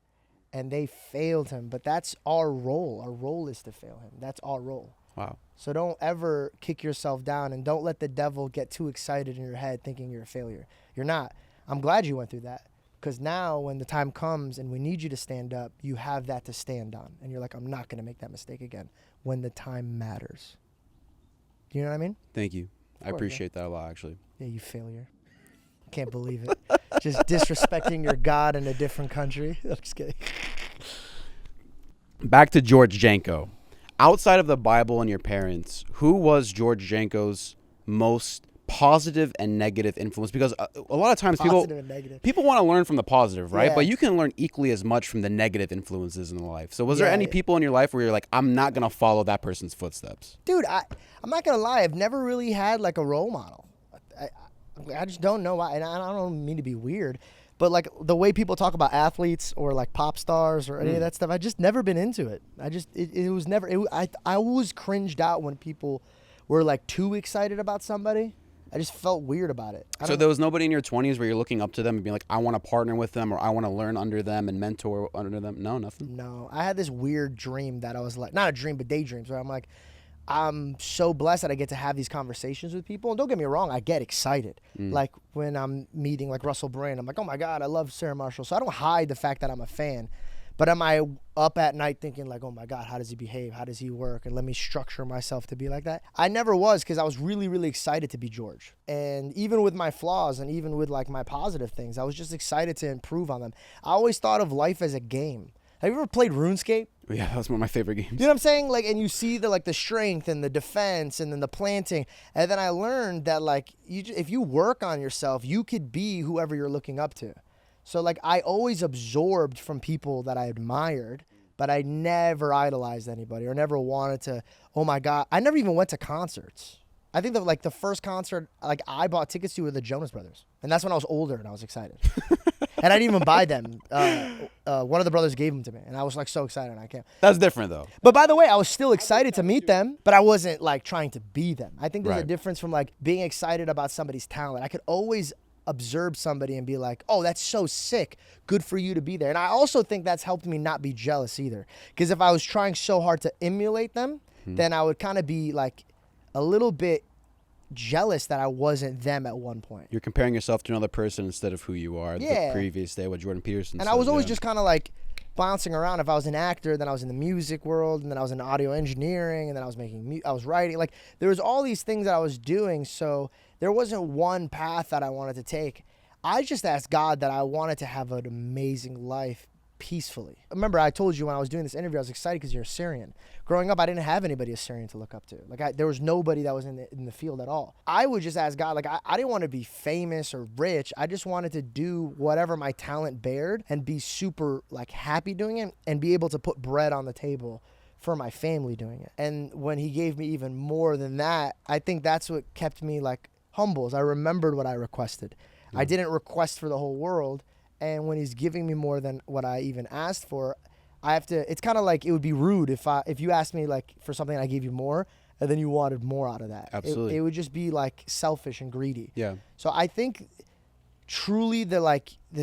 [SPEAKER 2] and they failed him. But that's our role. Our role is to fail him. That's our role.
[SPEAKER 1] Wow.
[SPEAKER 2] So don't ever kick yourself down, and don't let the devil get too excited in your head thinking you're a failure. You're not. I'm glad you went through that, because now when the time comes and we need you to stand up, you have that to stand on. And you're like, I'm not going to make that mistake again when the time matters. Do you know what I mean?
[SPEAKER 1] Thank you. I appreciate that a lot, actually.
[SPEAKER 2] Yeah, you failure. Can't believe it. Just disrespecting your God in a different country. I'm just kidding.
[SPEAKER 1] Back to George Janko. Outside of the Bible and your parents, who was George Janko's most positive and negative influence? Because a lot of times people want to learn from the positive, right?
[SPEAKER 2] Yeah.
[SPEAKER 1] But you can learn equally as much from the negative influences in life. So was there any people in your life where you're like, I'm not going to follow that person's footsteps?
[SPEAKER 2] Dude, I'm not going to lie. I've never really had like a role model. I just don't know why. And I don't mean to be weird, but like the way people talk about athletes or like pop stars or any of that stuff, I just never been into it. It was never, I always cringed out when people were like too excited about somebody. I just felt weird about it.
[SPEAKER 1] So there was nobody in your 20s where you're looking up to them and being like, I want to partner with them, or I want to learn under them and mentor under them? No, nothing? No.
[SPEAKER 2] I had this weird dream that I was like, not a dream, but daydreams, where I'm like, I'm so blessed that I get to have these conversations with people. And don't get me wrong, I get excited. Like when I'm meeting like Russell Brand, I'm like, oh my God, I love Sarah Marshall. So I don't hide the fact that I'm a fan. But am I up at night thinking like, oh my God, how does he behave? How does he work? And let me structure myself to be like that. I never was, because I was really, really excited to be George. And even with my flaws and even with like my positive things, I was just excited to improve on them. I always thought of life as a game. Have you ever played RuneScape?
[SPEAKER 1] Yeah, that was one of my favorite games.
[SPEAKER 2] You know what I'm saying? Like, and you see the strength and the defense and then the planting. And then I learned that like if you work on yourself, you could be whoever you're looking up to. So, like, I always absorbed from people that I admired, but I never idolized anybody or never wanted to, oh, my God. I never even went to concerts. I think that, like, the first concert, like, I bought tickets to were the Jonas Brothers. And that's when I was older and I was excited. And I didn't even buy them. One of the brothers gave them to me, and I was, like, so excited and I can't.
[SPEAKER 1] That's different, though.
[SPEAKER 2] But, by the way, I was still excited to meet them, but I wasn't, like, trying to be them. I think there's a difference from, like, being excited about somebody's talent. I could always observe somebody and be like, oh, that's so sick. Good for you to be there. And I also think that's helped me not be jealous either. Because if I was trying so hard to emulate them, then I would kind of be like a little bit jealous that I wasn't them at one point.
[SPEAKER 1] You're comparing yourself to another person instead of who you are the previous day, what Jordan Peterson
[SPEAKER 2] said.
[SPEAKER 1] And
[SPEAKER 2] I was always just kind of like bouncing around. If I was an actor, then I was in the music world, and then I was in audio engineering, and then I was I was writing. Like, there was all these things that I was doing, so there wasn't one path that I wanted to take. I just asked God that I wanted to have an amazing life peacefully. Remember, I told you when I was doing this interview, I was excited because you're Assyrian. Growing up, I didn't have anybody Assyrian to look up to. Like, there was nobody that was in the field at all. I would just ask God, like, I didn't want to be famous or rich. I just wanted to do whatever my talent bared and be super, like, happy doing it and be able to put bread on the table for my family doing it. And when he gave me even more than that, I think that's what kept me, like, humble. Is I remembered what I requested. I didn't request for the whole world. And when he's giving me more than what I even asked for, I have to, it's kind of like, it would be rude if you asked me like for something and I gave you more and then you wanted more out of that.
[SPEAKER 1] Absolutely.
[SPEAKER 2] It would just be like selfish and greedy.
[SPEAKER 1] Yeah.
[SPEAKER 2] So I think truly the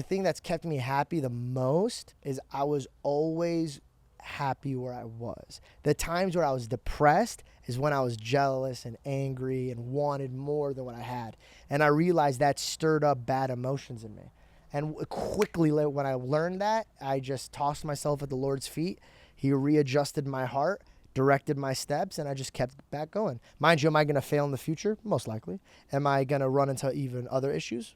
[SPEAKER 2] thing that's kept me happy the most is I was always happy where I was. The times where I was depressed is when I was jealous and angry and wanted more than what I had. And I realized that stirred up bad emotions in me. And quickly, when I learned that, I just tossed myself at the Lord's feet. He readjusted my heart, directed my steps, and I just kept back going. Mind you, am I going to fail in the future? Most likely. Am I going to run into even other issues?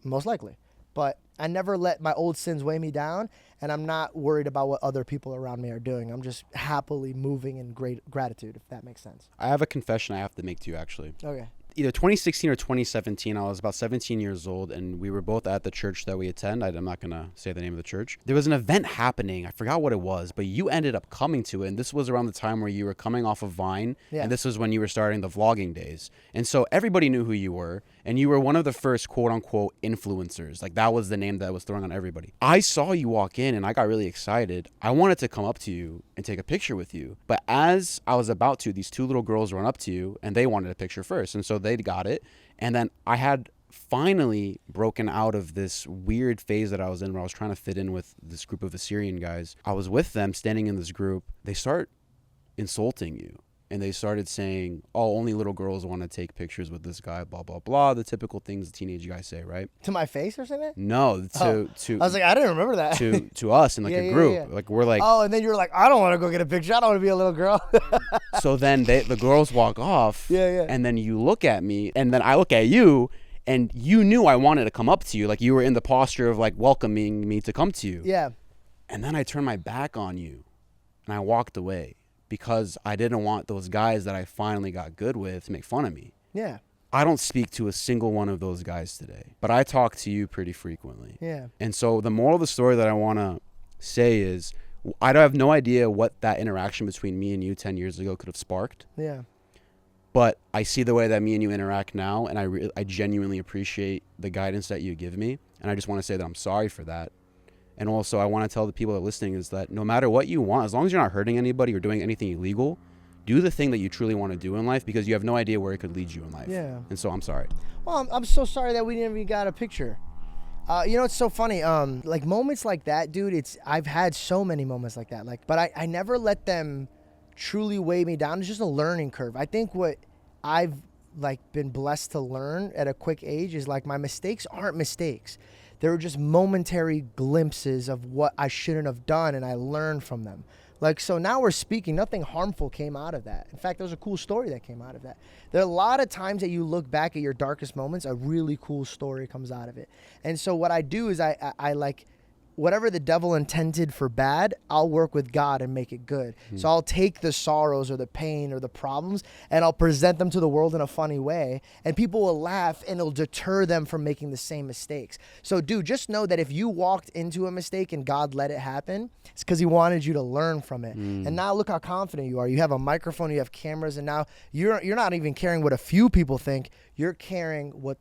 [SPEAKER 2] Most likely. But I never let my old sins weigh me down, and I'm not worried about what other people around me are doing. I'm just happily moving in great gratitude, if that makes sense.
[SPEAKER 1] I have a confession I have to make to you, actually.
[SPEAKER 2] Okay.
[SPEAKER 1] Either 2016 or 2017, I was about 17 years old, and we were both at the church that we attend. I'm not going to say the name of the church. There was an event happening. I forgot what it was, but you ended up coming to it, and this was around the time where you were coming off of Vine, and this was when you were starting the vlogging days. And so everybody knew who you were, and you were one of the first quote-unquote influencers. Like, that was the name that was thrown on everybody. I saw you walk in, and I got really excited. I wanted to come up to you and take a picture with you, but as I was about to, these two little girls run up to you, and they wanted a picture first, and so they got it. And then I had finally broken out of this weird phase that I was in where I was trying to fit in with this group of Assyrian guys. I was with them standing in this group. They start insulting you. And they started saying, oh, only little girls want to take pictures with this guy, blah, blah, blah. The typical things the teenage guys say, right?
[SPEAKER 2] To my face or something?
[SPEAKER 1] No, to
[SPEAKER 2] I was like, I didn't remember that.
[SPEAKER 1] to us in like a group. Yeah. Like, we're like,
[SPEAKER 2] oh, and then you're like, I don't want to go get a picture. I don't want to be a little girl.
[SPEAKER 1] So then the girls walk off.
[SPEAKER 2] Yeah.
[SPEAKER 1] And then you look at me, and then I look at you, and you knew I wanted to come up to you. Like, you were in the posture of like welcoming me to come to you.
[SPEAKER 2] Yeah.
[SPEAKER 1] And then I turned my back on you, and I walked away. Because I didn't want those guys that I finally got good with to make fun of me.
[SPEAKER 2] Yeah.
[SPEAKER 1] I don't speak to a single one of those guys today, but I talk to you pretty frequently.
[SPEAKER 2] Yeah.
[SPEAKER 1] And so the moral of the story that I want to say is I have no idea what that interaction between me and you 10 years ago could have sparked.
[SPEAKER 2] Yeah.
[SPEAKER 1] But I see the way that me and you interact now, and I genuinely appreciate the guidance that you give me. And I just want to say that I'm sorry for that. And also, I want to tell the people that are listening is that no matter what you want, as long as you're not hurting anybody or doing anything illegal, do the thing that you truly want to do in life, because you have no idea where it could lead you in life.
[SPEAKER 2] Yeah.
[SPEAKER 1] And so I'm sorry.
[SPEAKER 2] Well, I'm so sorry that we didn't even got a picture. You know, it's so funny. Like moments like that, dude, I've had so many moments like that. Like, but I never let them truly weigh me down. It's just a learning curve. I think what I've like been blessed to learn at a quick age is like my mistakes aren't mistakes. They were just momentary glimpses of what I shouldn't have done, and I learned from them. Like, so now we're speaking, nothing harmful came out of that. In fact, there was a cool story that came out of that. There are a lot of times that you look back at your darkest moments, a really cool story comes out of it. And so what I do is I like, whatever the devil intended for bad, I'll work with God and make it good. So I'll take the sorrows or the pain or the problems and I'll present them to the world in a funny way, and people will laugh and it'll deter them from making the same mistakes. So dude, just know that if you walked into a mistake and God let it happen, it's because he wanted you to learn from it. And now look how confident you are. You have a microphone, you have cameras, and now you're not even caring what a few people think. You're caring what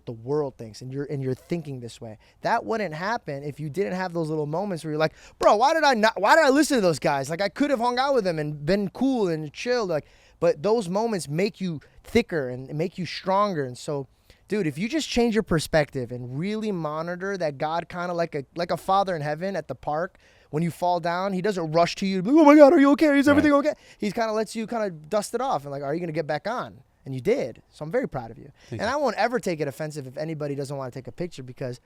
[SPEAKER 2] the world thinks, and you're thinking this way. That wouldn't happen if you didn't have those little moments where you're like, bro, why did I listen to those guys? Like, I could have hung out with them and been cool and chilled. Like, but those moments make you thicker and make you stronger. And so, dude, if you just change your perspective and really monitor that God, kind of like a father in heaven at the park, when you fall down, he doesn't rush to you, oh my God, are you okay? Is everything okay? He kind of lets you kind of dust it off and like, are you going to get back on? And you did. So I'm very proud of you. Thank you. I won't ever take it offensive if anybody doesn't want to take a picture, because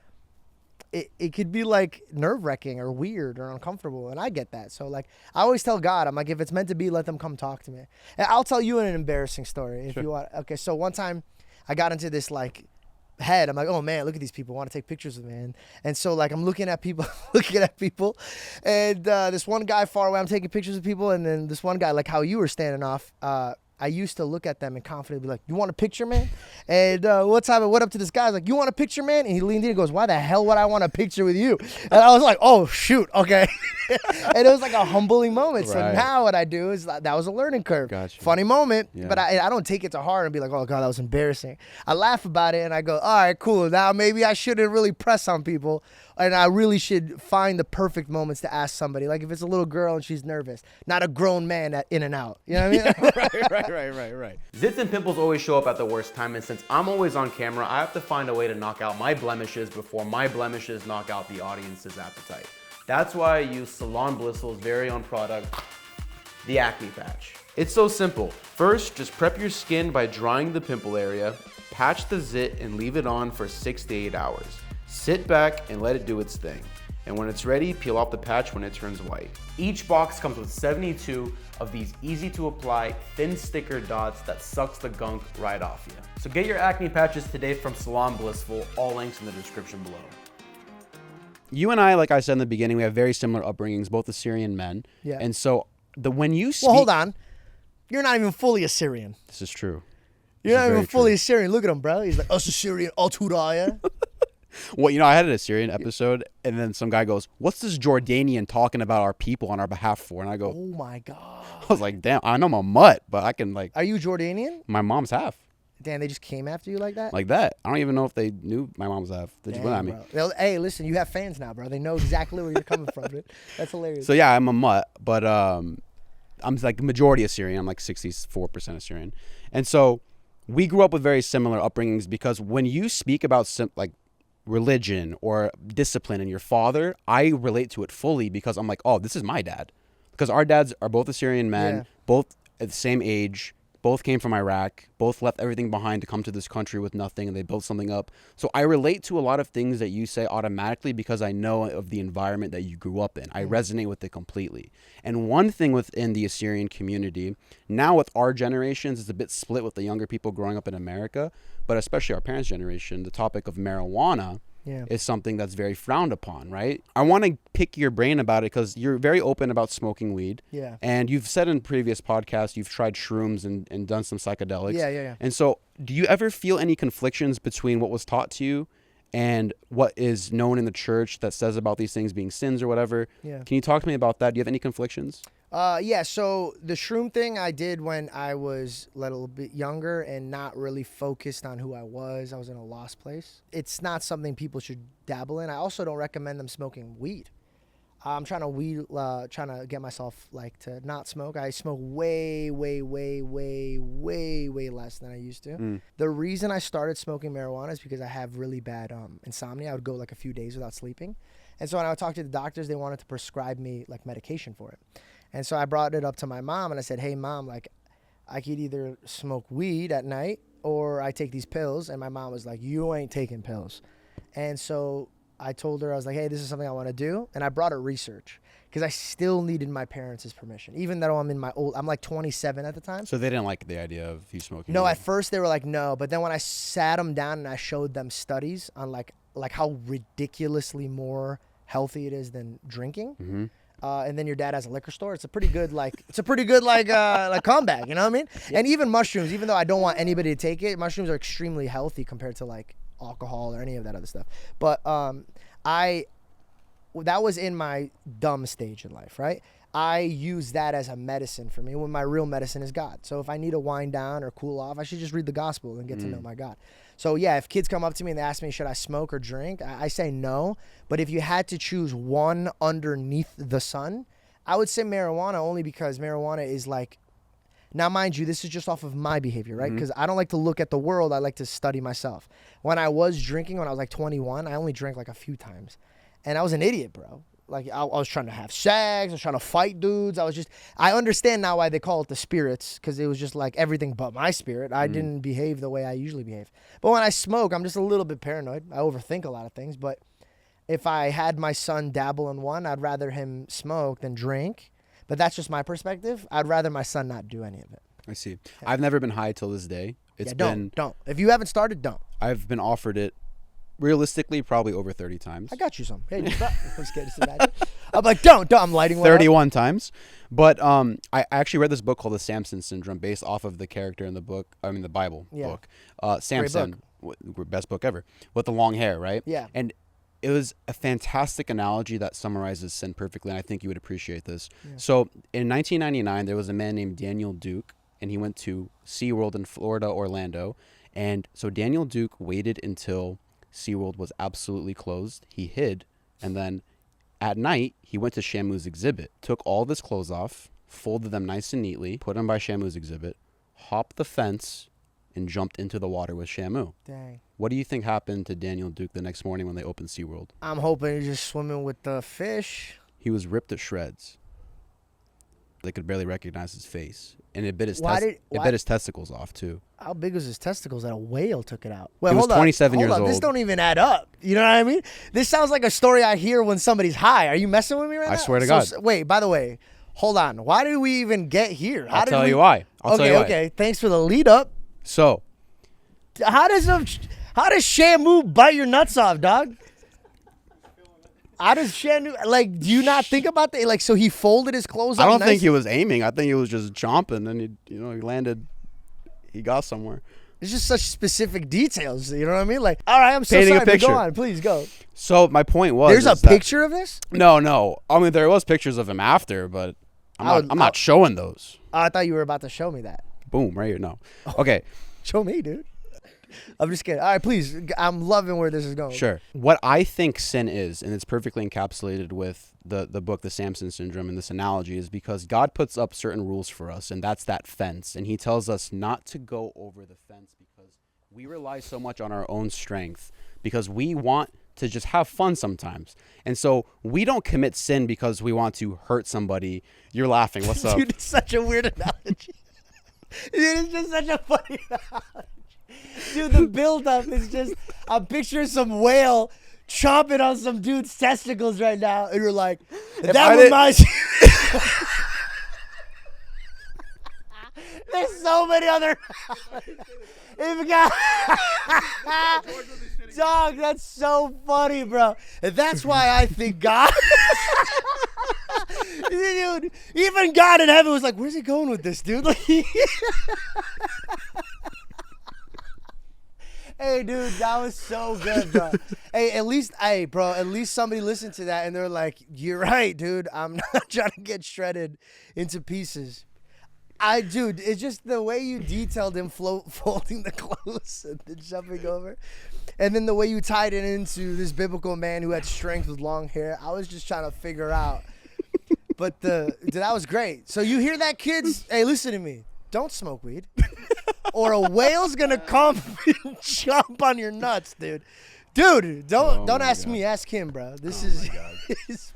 [SPEAKER 2] it could be like nerve-wracking or weird or uncomfortable, and I get that. So like, I always tell God, I'm like, if it's meant to be, let them come talk to me. And I'll tell you an embarrassing story if you want. Okay, so one time I got into this like head. I'm like, oh man, look at these people. Want to take pictures with me, and so like I'm looking at people, and this one guy far away, I'm taking pictures of people, and then this one guy, like how you were standing off. I used to look at them and confidently be like, "You want a picture, man?" And one time I went up to this guy, I was like, "You want a picture, man?" And he leaned in and goes, "Why the hell would I want a picture with you?" And I was like, "Oh shoot, okay." And it was like a humbling moment.
[SPEAKER 1] Right.
[SPEAKER 2] So now what I do is that was a learning curve.
[SPEAKER 1] Gotcha.
[SPEAKER 2] Funny moment,
[SPEAKER 1] Yeah.
[SPEAKER 2] but I don't take it to heart and be like, "Oh God, that was embarrassing." I laugh about it and I go, "All right, cool. Now maybe I shouldn't really press on people, and I really should find the perfect moments to ask somebody. Like if it's a little girl and she's nervous, not a grown man at in and out. You know what I mean?"
[SPEAKER 1] Right. Zits and pimples always show up at the worst time, and since I'm always on camera, I have to find a way to knock out my blemishes before my blemishes knock out the audience's appetite. That's why I use Salon Blissful's very own product, the Acne Patch. It's so simple. First, just prep your skin by drying the pimple area, patch the zit, and leave it on for 6 to 8 hours. Sit back and let it do its thing. And when it's ready, peel off the patch when it turns white. Each box comes with 72 of these easy to apply, thin sticker dots that sucks the gunk right off you. So get your acne patches today from Salon Blissful, all links in the description below. You and I, like I said in the beginning, we have very similar upbringings, both Assyrian men.
[SPEAKER 2] Yeah.
[SPEAKER 1] And so when you speak...
[SPEAKER 2] Well, hold on. You're not even fully Assyrian.
[SPEAKER 1] This is true.
[SPEAKER 2] You're not even fully Assyrian. Look at him, bro. He's like, us Assyrian, Alturaya.
[SPEAKER 1] Well, I had an Assyrian episode, and then some guy goes, "What's this Jordanian talking about our people on our behalf for?" And I go,
[SPEAKER 2] Oh my God.
[SPEAKER 1] I was like, damn, I know I'm a mutt, but I can
[SPEAKER 2] Are you Jordanian?
[SPEAKER 1] my mom's half.
[SPEAKER 2] Damn, they just came after you like that?
[SPEAKER 1] Like that. I don't even know if they knew my mom's half. They just went at me.
[SPEAKER 2] Bro. Hey, listen, you have fans now, bro. They know exactly where you're coming from, dude. That's hilarious.
[SPEAKER 1] So yeah, I'm a mutt, but I'm like majority Assyrian. I'm like 64% Assyrian. And so we grew up with very similar upbringings because when you speak about like religion or discipline in your father, I relate to it fully because I'm like, oh, this is my dad. Because our dads are both Assyrian men, both at the same age, both came from Iraq, both left everything behind to come to this country with nothing, and they built something up. So I relate to a lot of things that you say automatically because I know of the environment that you grew up in. I resonate with it completely. And one thing within the Assyrian community, now with our generations, it's a bit split with the younger people growing up in America, but especially our parents' generation, the topic of marijuana is something that's very frowned upon, right? I want to pick your brain about it because you're very open about smoking weed.
[SPEAKER 2] Yeah.
[SPEAKER 1] And you've said in previous podcasts you've tried shrooms and done some psychedelics.
[SPEAKER 2] Yeah.
[SPEAKER 1] And so do you ever feel any conflictions between what was taught to you and what is known in the church that says about these things being sins or whatever?
[SPEAKER 2] Yeah.
[SPEAKER 1] Can you talk to me about that? Do you have any conflictions?
[SPEAKER 2] Yeah, so the shroom thing I did when I was a little bit younger and not really focused on who I was. I was in a lost place. It's not something people should dabble in. I also don't recommend them smoking weed. I'm trying to get myself like to not smoke. I smoke way less than I used to. The reason I started smoking marijuana is because I have really bad insomnia. I would go like a few days without sleeping. And so when I would talk to the doctors, they wanted to prescribe me like medication for it. And so I brought it up to my mom and I said, "Hey mom, like I could either smoke weed at night or I take these pills." And my mom was like, "You ain't taking pills." And so I told her, I was like, "Hey, this is something I want to do." And I brought her research because I still needed my parents' permission, even though I'm like 27 at the time.
[SPEAKER 1] So they didn't like the idea of you smoking?
[SPEAKER 2] No, at first they were like, no. But then when I sat them down and I showed them studies on like how ridiculously more healthy it is than drinking. And then your dad has a liquor store. It's a pretty good like comeback, you know what I mean? Yeah. And even mushrooms, even though I don't want anybody to take it, mushrooms are extremely healthy compared to like alcohol or any of that other stuff. But that was in my dumb stage in life, right? I use that as a medicine for me when my real medicine is God. So if I need to wind down or cool off, I should just read the gospel and get to know my God. So yeah, if kids come up to me and they ask me, should I smoke or drink? I say no. But if you had to choose one underneath the sun, I would say marijuana, only because marijuana is like, now mind you, this is just off of my behavior, right? Because I don't like to look at the world. I like to study myself. When I was drinking, when I was like 21, I only drank like a few times. And I was an idiot, bro. Like I was trying to have sex, I was trying to fight dudes. I understand now why they call it the spirits, because it was just like everything but my spirit. I didn't behave the way I usually behave. But when I smoke, I'm just a little bit paranoid. I overthink a lot of things. But if I had my son dabble in one, I'd rather him smoke than drink. But that's just my perspective. I'd rather my son not do any of it.
[SPEAKER 1] I see. Yeah. I've never been high till this day. Don't.
[SPEAKER 2] If you haven't started, don't.
[SPEAKER 1] I've been offered it realistically probably over 30 times.
[SPEAKER 2] I got you some. Hey, I'm just kidding. I'm like, don't. I'm lighting one
[SPEAKER 1] 31 times. But I actually read this book called The Samson Syndrome based off of the character in the book, the Bible book. Samson, best book ever, with the long hair, right?
[SPEAKER 2] Yeah.
[SPEAKER 1] And it was a fantastic analogy that summarizes sin perfectly, and I think you would appreciate this. Yeah. So in 1999, there was a man named Daniel Duke, and he went to SeaWorld in Florida, Orlando. And so Daniel Duke waited until SeaWorld was absolutely closed. He hid, and then at night, he went to Shamu's exhibit, took all of his clothes off, folded them nice and neatly, put them by Shamu's exhibit, hopped the fence, and jumped into the water with Shamu.
[SPEAKER 2] Dang.
[SPEAKER 1] What do you think happened to Daniel Duke the next morning when they opened SeaWorld?
[SPEAKER 2] I'm hoping he's just swimming with the fish.
[SPEAKER 1] He was ripped to shreds. They could barely recognize his face. And it bit his, bit his testicles off, too.
[SPEAKER 2] How big was his testicles that a whale took it out? Wait,
[SPEAKER 1] he was 27 years old.
[SPEAKER 2] This don't even add up. You know what I mean? This sounds like a story I hear when somebody's high. Are you messing with me right now?
[SPEAKER 1] I swear to God.
[SPEAKER 2] Wait, by the way, hold on. Why did we even get here?
[SPEAKER 1] I'll tell you why.
[SPEAKER 2] Okay. Thanks for the lead up.
[SPEAKER 1] So,
[SPEAKER 2] how does Shamu bite your nuts off, dog? How does Shamu, do you not think about that? So he folded his clothes up.
[SPEAKER 1] I don't think he was aiming. I think he was just chomping, and he landed. He got somewhere.
[SPEAKER 2] It's just such specific details. You know what I mean? All right, I'm so
[SPEAKER 1] Painting
[SPEAKER 2] sorry.
[SPEAKER 1] a picture.
[SPEAKER 2] But go on, please go.
[SPEAKER 1] So my point was,
[SPEAKER 2] there's a picture of this?
[SPEAKER 1] No. I mean, there was pictures of him after, but I'm not showing those.
[SPEAKER 2] I thought you were about to show me that.
[SPEAKER 1] Boom, right here. No. Okay.
[SPEAKER 2] Show me, dude. I'm just kidding. All right, please. I'm loving where this is going.
[SPEAKER 1] Sure. What I think sin is, and it's perfectly encapsulated with the book, The Samson Syndrome, and this analogy, is because God puts up certain rules for us, and that's that fence. And he tells us not to go over the fence because we rely so much on our own strength, because we want to just have fun sometimes. And so we don't commit sin because we want to hurt somebody. You're laughing. What's up?
[SPEAKER 2] Dude, it's such a weird analogy. Dude, it's just such a funny analogy. Dude, the build-up is just, I'm picturing some whale chomping on some dude's testicles right now, and you're like, that reminds me. There's so many other. Dog, that's so funny, bro. And that's why I think God. Dude, even God in heaven was like, where's he going with this, dude? Hey, dude, that was so good, bro. At least somebody listened to that and they're like, you're right, dude. I'm not trying to get shredded into pieces. Dude, it's just the way you detailed him folding the clothes and then jumping over. And then the way you tied it into this biblical man who had strength with long hair. I was just trying to figure out. But that was great. So you hear that, kids? Hey, listen to me. Don't smoke weed. Or a whale's gonna come and jump on your nuts, dude. Dude, don't ask me, ask him, bro. This is his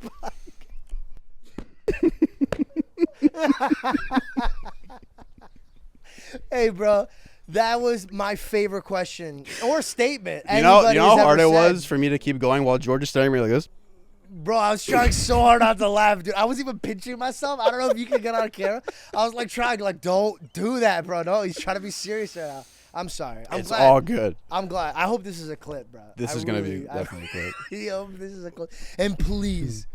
[SPEAKER 2] Hey, bro, that was my favorite question or statement.
[SPEAKER 1] You know how hard it was for me to keep going while George is staring at me like this?
[SPEAKER 2] Bro, I was trying so hard not to laugh, dude. I was even pinching myself. I don't know if you can get on camera. I was trying, don't do that, bro. No, he's trying to be serious right now. I'm sorry.
[SPEAKER 1] It's all good.
[SPEAKER 2] I'm glad. I hope this is a clip, bro.
[SPEAKER 1] This is going to be definitely a clip.
[SPEAKER 2] I hope this is a clip. And please,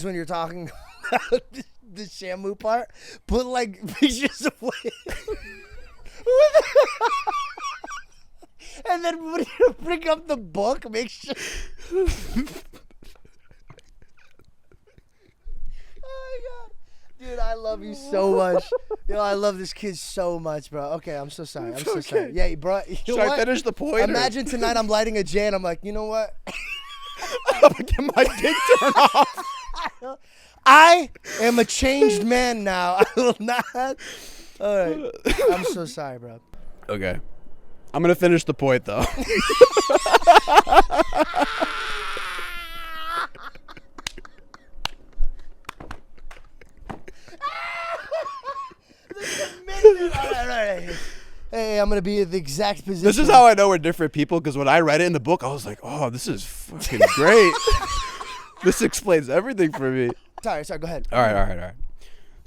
[SPEAKER 2] when you're talking about the Shamu part, put pictures of and then when you bring up the book, make sure. Oh my God. Dude, I love you so much. I love this kid so much, bro. Okay, I'm so sorry. So sorry. Yeah, bro.
[SPEAKER 1] Should I finish the point?
[SPEAKER 2] Imagine tonight I'm lighting a J and I'm like, you know what?
[SPEAKER 1] I'm going to get my dick turned off.
[SPEAKER 2] I am a changed man now. I will not. All right. I'm so sorry, bro.
[SPEAKER 1] Okay. I'm going to finish the point, though. All right. Hey, I'm going to be in the exact position. This is how I know we're different people, because when I read it in the book, I was like, oh, this is fucking great. This explains everything for me.
[SPEAKER 2] Sorry, go ahead.
[SPEAKER 1] All right.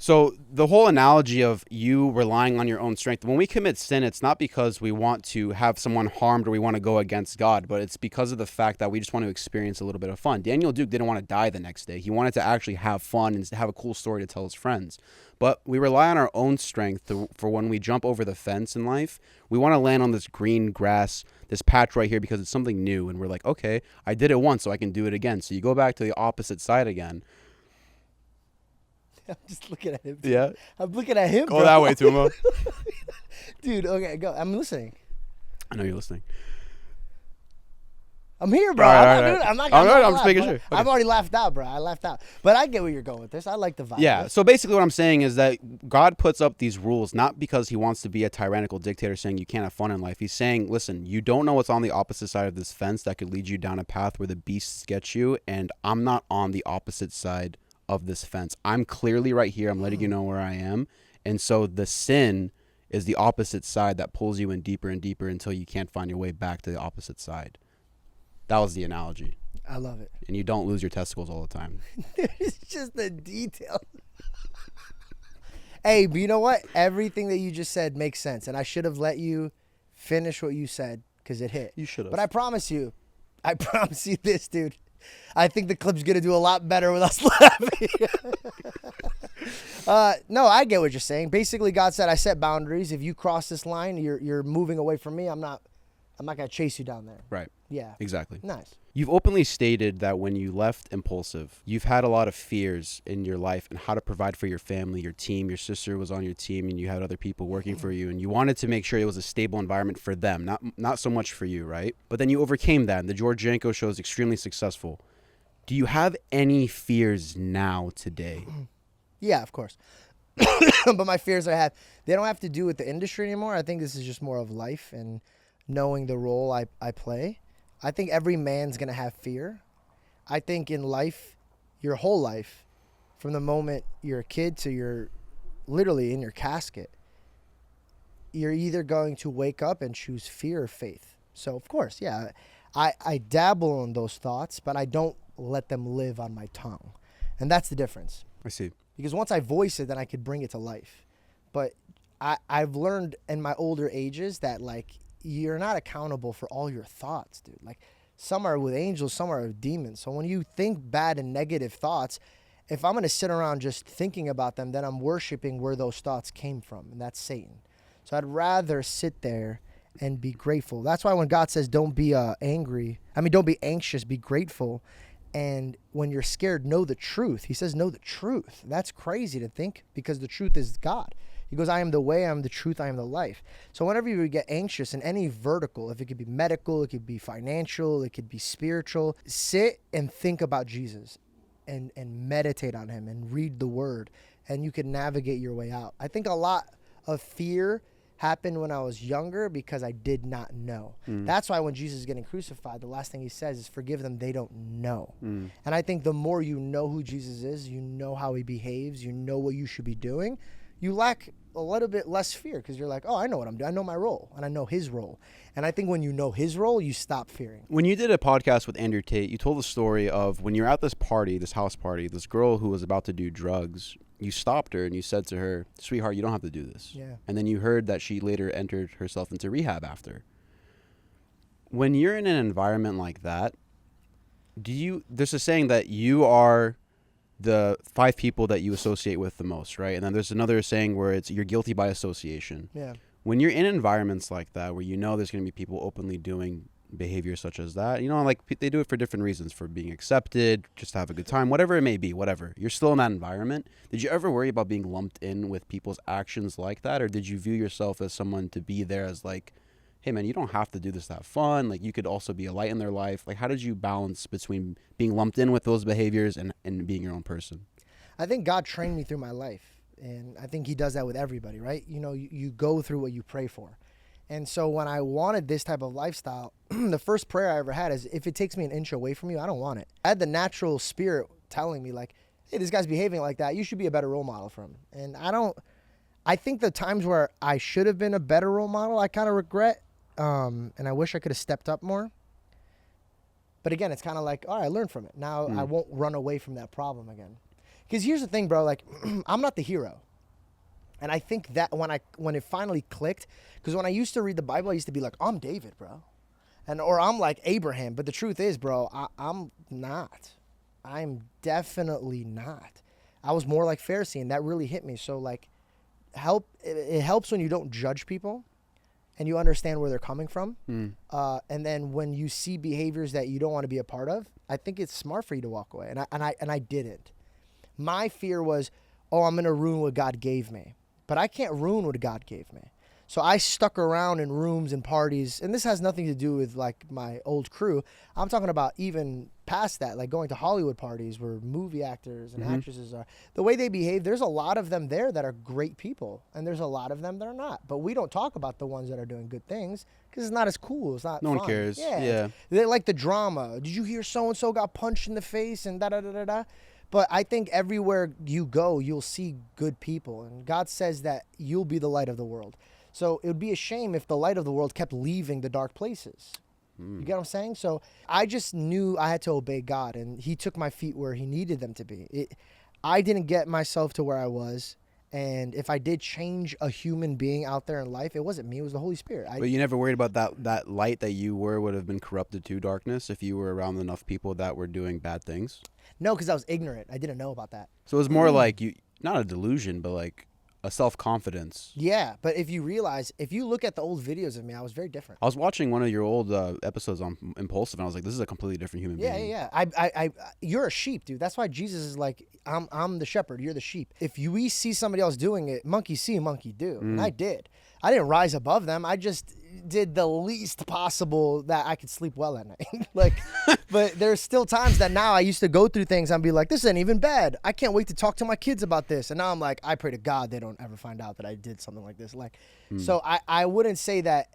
[SPEAKER 1] So the whole analogy of you relying on your own strength, when we commit sin, it's not because we want to have someone harmed or we want to go against God, but it's because of the fact that we just want to experience a little bit of fun. Daniel Duke didn't want to die the next day. He wanted to actually have fun and have a cool story to tell his friends. But we rely on our own strength for when we jump over the fence in life. We want to land on this green grass, this patch right here because it's something new. And we're like, okay, I did it once, so I can do it again. So you go back to the opposite side again.
[SPEAKER 2] I'm just looking at him.
[SPEAKER 1] Yeah.
[SPEAKER 2] I'm looking at him,
[SPEAKER 1] Go
[SPEAKER 2] bro.
[SPEAKER 1] that way, Tuma.
[SPEAKER 2] Dude, okay, go. I'm listening.
[SPEAKER 1] I know you're listening.
[SPEAKER 2] I'm here, bro.
[SPEAKER 1] All right,
[SPEAKER 2] I'm
[SPEAKER 1] all
[SPEAKER 2] not doing it.
[SPEAKER 1] right.
[SPEAKER 2] I'm not
[SPEAKER 1] I'm
[SPEAKER 2] gonna
[SPEAKER 1] not- I'm
[SPEAKER 2] laugh,
[SPEAKER 1] just making
[SPEAKER 2] bro.
[SPEAKER 1] sure. Okay.
[SPEAKER 2] I've already laughed out, bro. I laughed out. But I get where you're going with this. I like the vibe.
[SPEAKER 1] Yeah. So basically what I'm saying is that God puts up these rules not because he wants to be a tyrannical dictator saying you can't have fun in life. He's saying, listen, you don't know what's on the opposite side of this fence that could lead you down a path where the beasts get you, and I'm not on the opposite side of this fence. I'm clearly right here. I'm letting you know where I am. And so the sin is the opposite side that pulls you in deeper and deeper until you can't find your way back to the opposite side. That was the analogy.
[SPEAKER 2] I love it.
[SPEAKER 1] And you don't lose your testicles all the time.
[SPEAKER 2] It's just the detail. Hey, but you know what? Everything that you just said makes sense. And I should have let you finish what you said because it hit.
[SPEAKER 1] You should have.
[SPEAKER 2] But I promise you this, dude. I think the clip's going to do a lot better with us laughing. No, I get what you're saying. Basically, God said, I set boundaries. If you cross this line, you're moving away from me. I'm not going to chase you down there.
[SPEAKER 1] Right.
[SPEAKER 2] Yeah.
[SPEAKER 1] Exactly.
[SPEAKER 2] Nice.
[SPEAKER 1] You've openly stated that when you left Impulsive, you've had a lot of fears in your life and how to provide for your family, your team. Your sister was on your team and you had other people working for you, and you wanted to make sure it was a stable environment for them, not so much for you, right? But then you overcame that, and the George Janko show is extremely successful. Do you have any fears now today?
[SPEAKER 2] Yeah, of course. But my fears I have, they don't have to do with the industry anymore. I think this is just more of life and knowing the role I play. I think every man's going to have fear. I think in life, your whole life, from the moment you're a kid to you're literally in your casket, you're either going to wake up and choose fear or faith. So, of course, yeah, I dabble in those thoughts, but I don't let them live on my tongue. And that's the difference.
[SPEAKER 1] I see.
[SPEAKER 2] Because once I voice it, then I could bring it to life. But I've learned in my older ages that, like, you're not accountable for all your thoughts, dude. Like, some are with angels, some are with demons. So when you think bad and negative thoughts, if I'm going to sit around just thinking about them, then I'm worshiping where those thoughts came from, and that's Satan. So I'd rather sit there and be grateful. That's why when God says don't be don't be anxious, be grateful. And when you're scared, know the truth. He says know the truth. That's crazy to think, because the truth is God. He goes, I am the way, I am the truth, I am the life. So whenever you get anxious in any vertical, if it could be medical, it could be financial, it could be spiritual, sit and think about Jesus and meditate on him and read the word, and you can navigate your way out. I think a lot of fear happened when I was younger because I did not know. That's why when Jesus is getting crucified, the last thing he says is forgive them, they don't know. And I think the more you know who Jesus is, you know how he behaves, you know what you should be doing, you lack a little bit less fear because you're like, oh, I know what I'm doing. I know my role and I know his role. And I think when you know his role, you stop fearing.
[SPEAKER 1] When you did a podcast with Andrew Tate, you told the story of when you're at this party, this house party, this girl who was about to do drugs, you stopped her and you said to her, sweetheart, you don't have to do this.
[SPEAKER 2] Yeah.
[SPEAKER 1] And then you heard that she later entered herself into rehab after. When you're in an environment like that, there's a saying that you are the 5 people that you associate with the most, right? And then there's another saying where it's you're guilty by association.
[SPEAKER 2] Yeah.
[SPEAKER 1] When you're in environments like that, where you know there's going to be people openly doing behavior such as that, you know, like they do it for different reasons, for being accepted, just to have a good time, whatever it may be, whatever. You're still in that environment. Did you ever worry about being lumped in with people's actions like that? Or did you view yourself as someone to be there as like, hey man, you don't have to do this to have fun. Like you could also be a light in their life. Like how did you balance between being lumped in with those behaviors and being your own person?
[SPEAKER 2] I think God trained me through my life. And I think he does that with everybody, right? You know, you go through what you pray for. And so when I wanted this type of lifestyle, the first prayer I ever had is, if it takes me an inch away from you, I don't want it. I had the natural spirit telling me like, hey, this guy's behaving like that. You should be a better role model for him. And I think the times where I should have been a better role model, I kind of regret. And I wish I could have stepped up more. But again, it's kind of like, all right, I learned from it. Now I won't run away from that problem again. Because here's the thing, bro. Like, I'm not the hero. And I think that when it finally clicked, because when I used to read the Bible, I used to be like, I'm David, bro. Or I'm like Abraham. But the truth is, bro, I'm not. I'm definitely not. I was more like Pharisee, and that really hit me. So, like, it helps when you don't judge people and you understand where they're coming from. And then when you see behaviors that you don't want to be a part of, I think it's smart for you to walk away. And I didn't. My fear was, oh, I'm going to ruin what God gave me. But I can't ruin what God gave me. So I stuck around in rooms and parties, and this has nothing to do with like my old crew. I'm talking about even past that, like going to Hollywood parties where movie actors and actresses are. The way they behave, there's a lot of them there that are great people, and there's a lot of them that are not. But we don't talk about the ones that are doing good things because it's not as cool. It's not
[SPEAKER 1] No
[SPEAKER 2] fun.
[SPEAKER 1] one cares. Yeah.
[SPEAKER 2] They like the drama. Did you hear so-and-so got punched in the face and da-da-da-da-da? But I think everywhere you go, you'll see good people. And God says that you'll be the light of the world. So it would be a shame if the light of the world kept leaving the dark places. You get what I'm saying? So I just knew I had to obey God, and he took my feet where he needed them to be. I didn't get myself to where I was. And if I did change a human being out there in life, it wasn't me. It was the Holy Spirit.
[SPEAKER 1] But you never worried about that light that you would have been corrupted to darkness if you were around enough people that were doing bad things?
[SPEAKER 2] No, because I was ignorant. I didn't know about that.
[SPEAKER 1] So it was more like not a delusion, but like a self-confidence.
[SPEAKER 2] Yeah, but if you look at the old videos of me, I was very different.
[SPEAKER 1] I was watching one of your old episodes on Impulsive, and I was like, this is a completely different human being.
[SPEAKER 2] Yeah. You're a sheep, dude. That's why Jesus is like, I'm the shepherd. You're the sheep. If we see somebody else doing it, monkey see, monkey do. And I did. I didn't rise above them. I just did the least possible that I could sleep well at night. But there's still times that now I used to go through things and be like, this ain't even bad. I can't wait to talk to my kids about this. And now I'm like, I pray to God they don't ever find out that I did something like this. So I wouldn't say that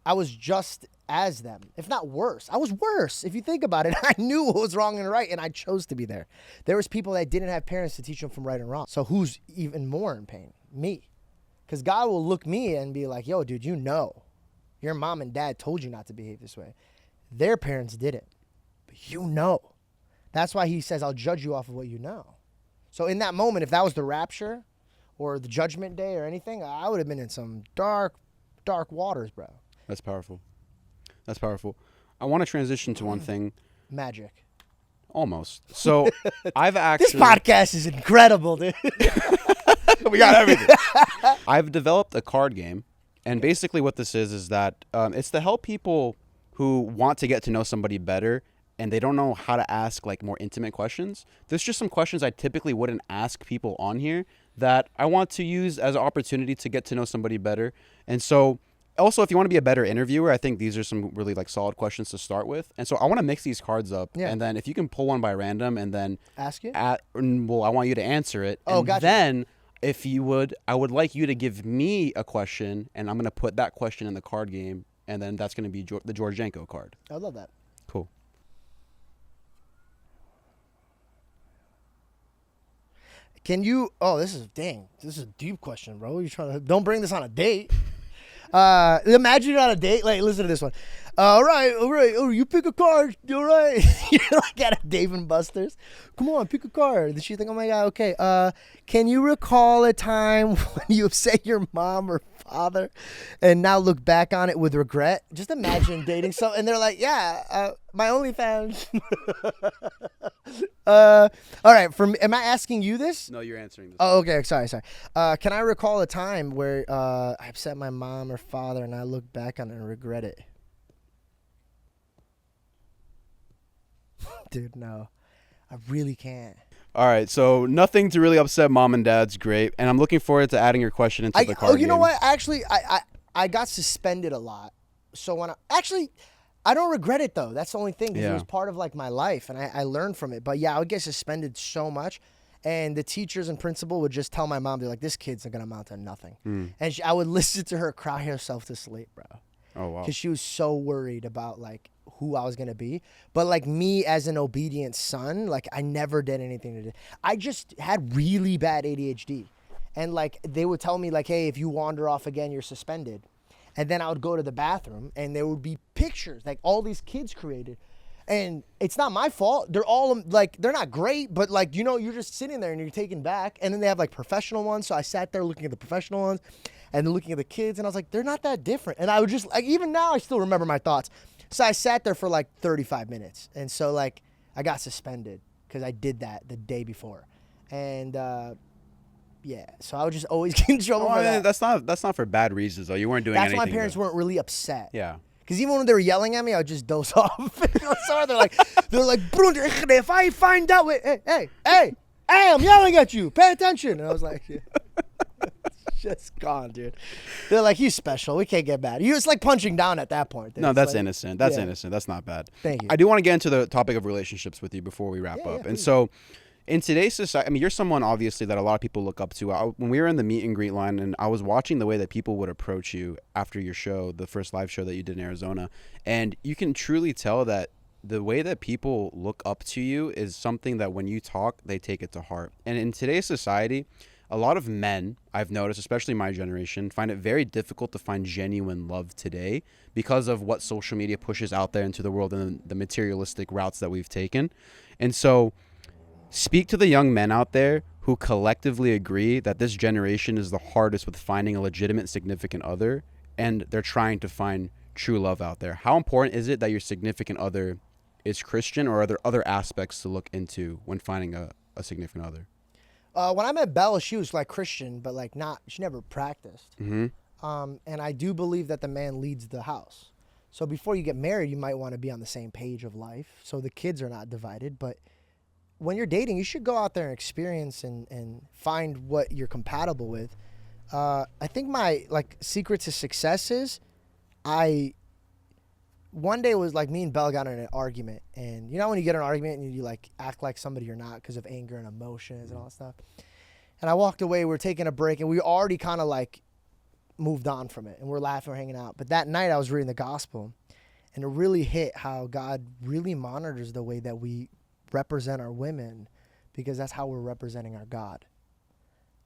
[SPEAKER 2] I was just as them, if not worse. I was worse. If you think about it, I knew what was wrong and right, and I chose to be there. There was people that didn't have parents to teach them from right and wrong. So who's even more in pain? Me. Because God will look me and be like, yo, dude, your mom and dad told you not to behave this way. Their parents didn't. But you know. That's why he says, I'll judge you off of what you know. So in that moment, if that was the rapture or the judgment day or anything, I would have been in some dark, dark waters, bro.
[SPEAKER 1] That's powerful. That's powerful. I want to transition to one thing.
[SPEAKER 2] Magic.
[SPEAKER 1] Almost. So I've actually...
[SPEAKER 2] This podcast is incredible, dude.
[SPEAKER 1] We got everything. I've developed a card game, and basically what this is that it's to help people who want to get to know somebody better and they don't know how to ask like more intimate questions. There's just some questions I typically wouldn't ask people on here that I want to use as an opportunity to get to know somebody better. And so also, if you want to be a better interviewer, I think these are some really like solid questions to start with. And so I want to mix these cards up. Yeah. And then if you can pull one by random and then
[SPEAKER 2] ask it.
[SPEAKER 1] I want you to answer it.
[SPEAKER 2] Oh,
[SPEAKER 1] and
[SPEAKER 2] gotcha.
[SPEAKER 1] Then if you would, I would like you to give me a question, and I'm going to put that question in the card game, and then that's going to be the George Janko card.
[SPEAKER 2] I love that.
[SPEAKER 1] Cool.
[SPEAKER 2] Can you? Oh, this is a deep question, bro. You trying to? Don't bring this on a date. Imagine you're on a date. Like, listen to this one. All right. Oh, you pick a card. All right. You're like at a Dave and Buster's. Come on, pick a card. Then she think, oh my God, okay. Can you recall a time when you upset your mom or father and now look back on it with regret? Just imagine dating someone and they're like, yeah, my OnlyFans. All right. Am I asking you this?
[SPEAKER 1] No, you're answering this.
[SPEAKER 2] Oh, okay. Sorry. Can I recall a time where I upset my mom or father and I look back on it and regret it? Dude, no. I really can't.
[SPEAKER 1] All right, so nothing to really upset mom and dad's great, and I'm looking forward to adding your question into the card game.
[SPEAKER 2] You know what? Actually, I got suspended a lot. So I don't regret it though. That's the only thing. It was part of like my life, and I learned from it. But yeah, I would get suspended so much, and the teachers and principal would just tell my mom, they're like, "This kid's gonna amount to nothing," and I would listen to her cry herself to sleep, bro.
[SPEAKER 1] Oh wow.
[SPEAKER 2] Because she was so worried about like who I was gonna be. But like me as an obedient son, like I never did anything to do. I just had really bad ADHD, and like they would tell me like, "Hey, if you wander off again, you're suspended." And then I would go to the bathroom, and there would be pictures like all these kids created, And it's not my fault. They're all like, they're not great, but like, you know, you're just sitting there and you're taken back. And then they have like professional ones. So I sat there looking at the professional ones and then looking at the kids, and I was like, they're not that different. And I would just like, even now I still remember my thoughts. So I sat there for like 35 minutes. And so like I got suspended because I did that the day before. And yeah, so I would just always get in trouble for that.
[SPEAKER 1] That's not for bad reasons though. You weren't doing anything.
[SPEAKER 2] That's why my parents
[SPEAKER 1] though.
[SPEAKER 2] weren't really upset.
[SPEAKER 1] Yeah.
[SPEAKER 2] Because even when they were yelling at me, I would just doze off. So they're like, Bruder, if I find out, hey, I'm yelling at you. Pay attention. And I was like, yeah. It's just gone, dude. They're like, he's special. We can't get mad. It's like punching down at that point. Dude.
[SPEAKER 1] No,
[SPEAKER 2] It's
[SPEAKER 1] that's
[SPEAKER 2] like,
[SPEAKER 1] innocent. That's innocent. That's not bad.
[SPEAKER 2] Thank you.
[SPEAKER 1] I do want to get into the topic of relationships with you before we wrap up. And so, in today's society, I mean, you're someone obviously that a lot of people look up to. When we were in the meet and greet line, and I was watching the way that people would approach you after your show, the first live show that you did in Arizona, and you can truly tell that the way that people look up to you is something that when you talk, they take it to heart. And in today's society, a lot of men, I've noticed, especially my generation, find it very difficult to find genuine love today because of what social media pushes out there into the world and the materialistic routes that we've taken. And so, speak to the young men out there who collectively agree that this generation is the hardest with finding a legitimate significant other, and they're trying to find true love out there. How important is it that your significant other is Christian, or are there other aspects to look into when finding a significant other?
[SPEAKER 2] When I met Bella, she was like Christian, but like she never practiced.
[SPEAKER 1] Mm-hmm.
[SPEAKER 2] And I do believe that the man leads the house. So before you get married, you might want to be on the same page of life, so the kids are not divided. But when you're dating, you should go out there and experience and find what you're compatible with. I think my like secret to success is one day it was like me and Bella got in an argument, and you know when you get in an argument and you like act like somebody you're not because of anger and emotions and all that stuff. And I walked away, we were taking a break, and we already kind of like moved on from it, and we're laughing, we're hanging out. But that night I was reading the gospel, and it really hit how God really monitors the way that we represent our women, because that's how we're representing our God.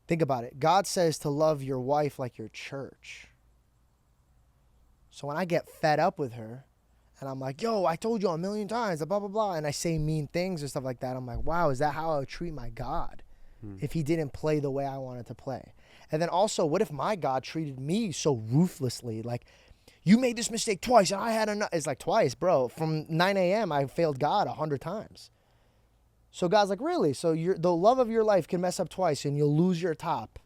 [SPEAKER 2] Think about it. God says to love your wife like your church. So when I get fed up with her and I'm like, yo, I told you a million times, blah, blah, blah, and I say mean things or stuff like that, I'm like, wow, is that how I would treat my God if he didn't play the way I wanted to play? And then also, what if my God treated me so ruthlessly? Like, you made this mistake twice and I had enough. It's like twice, bro. From 9 a.m., I failed God 100 times. So God's like, really? So the love of your life can mess up twice and you'll lose your top.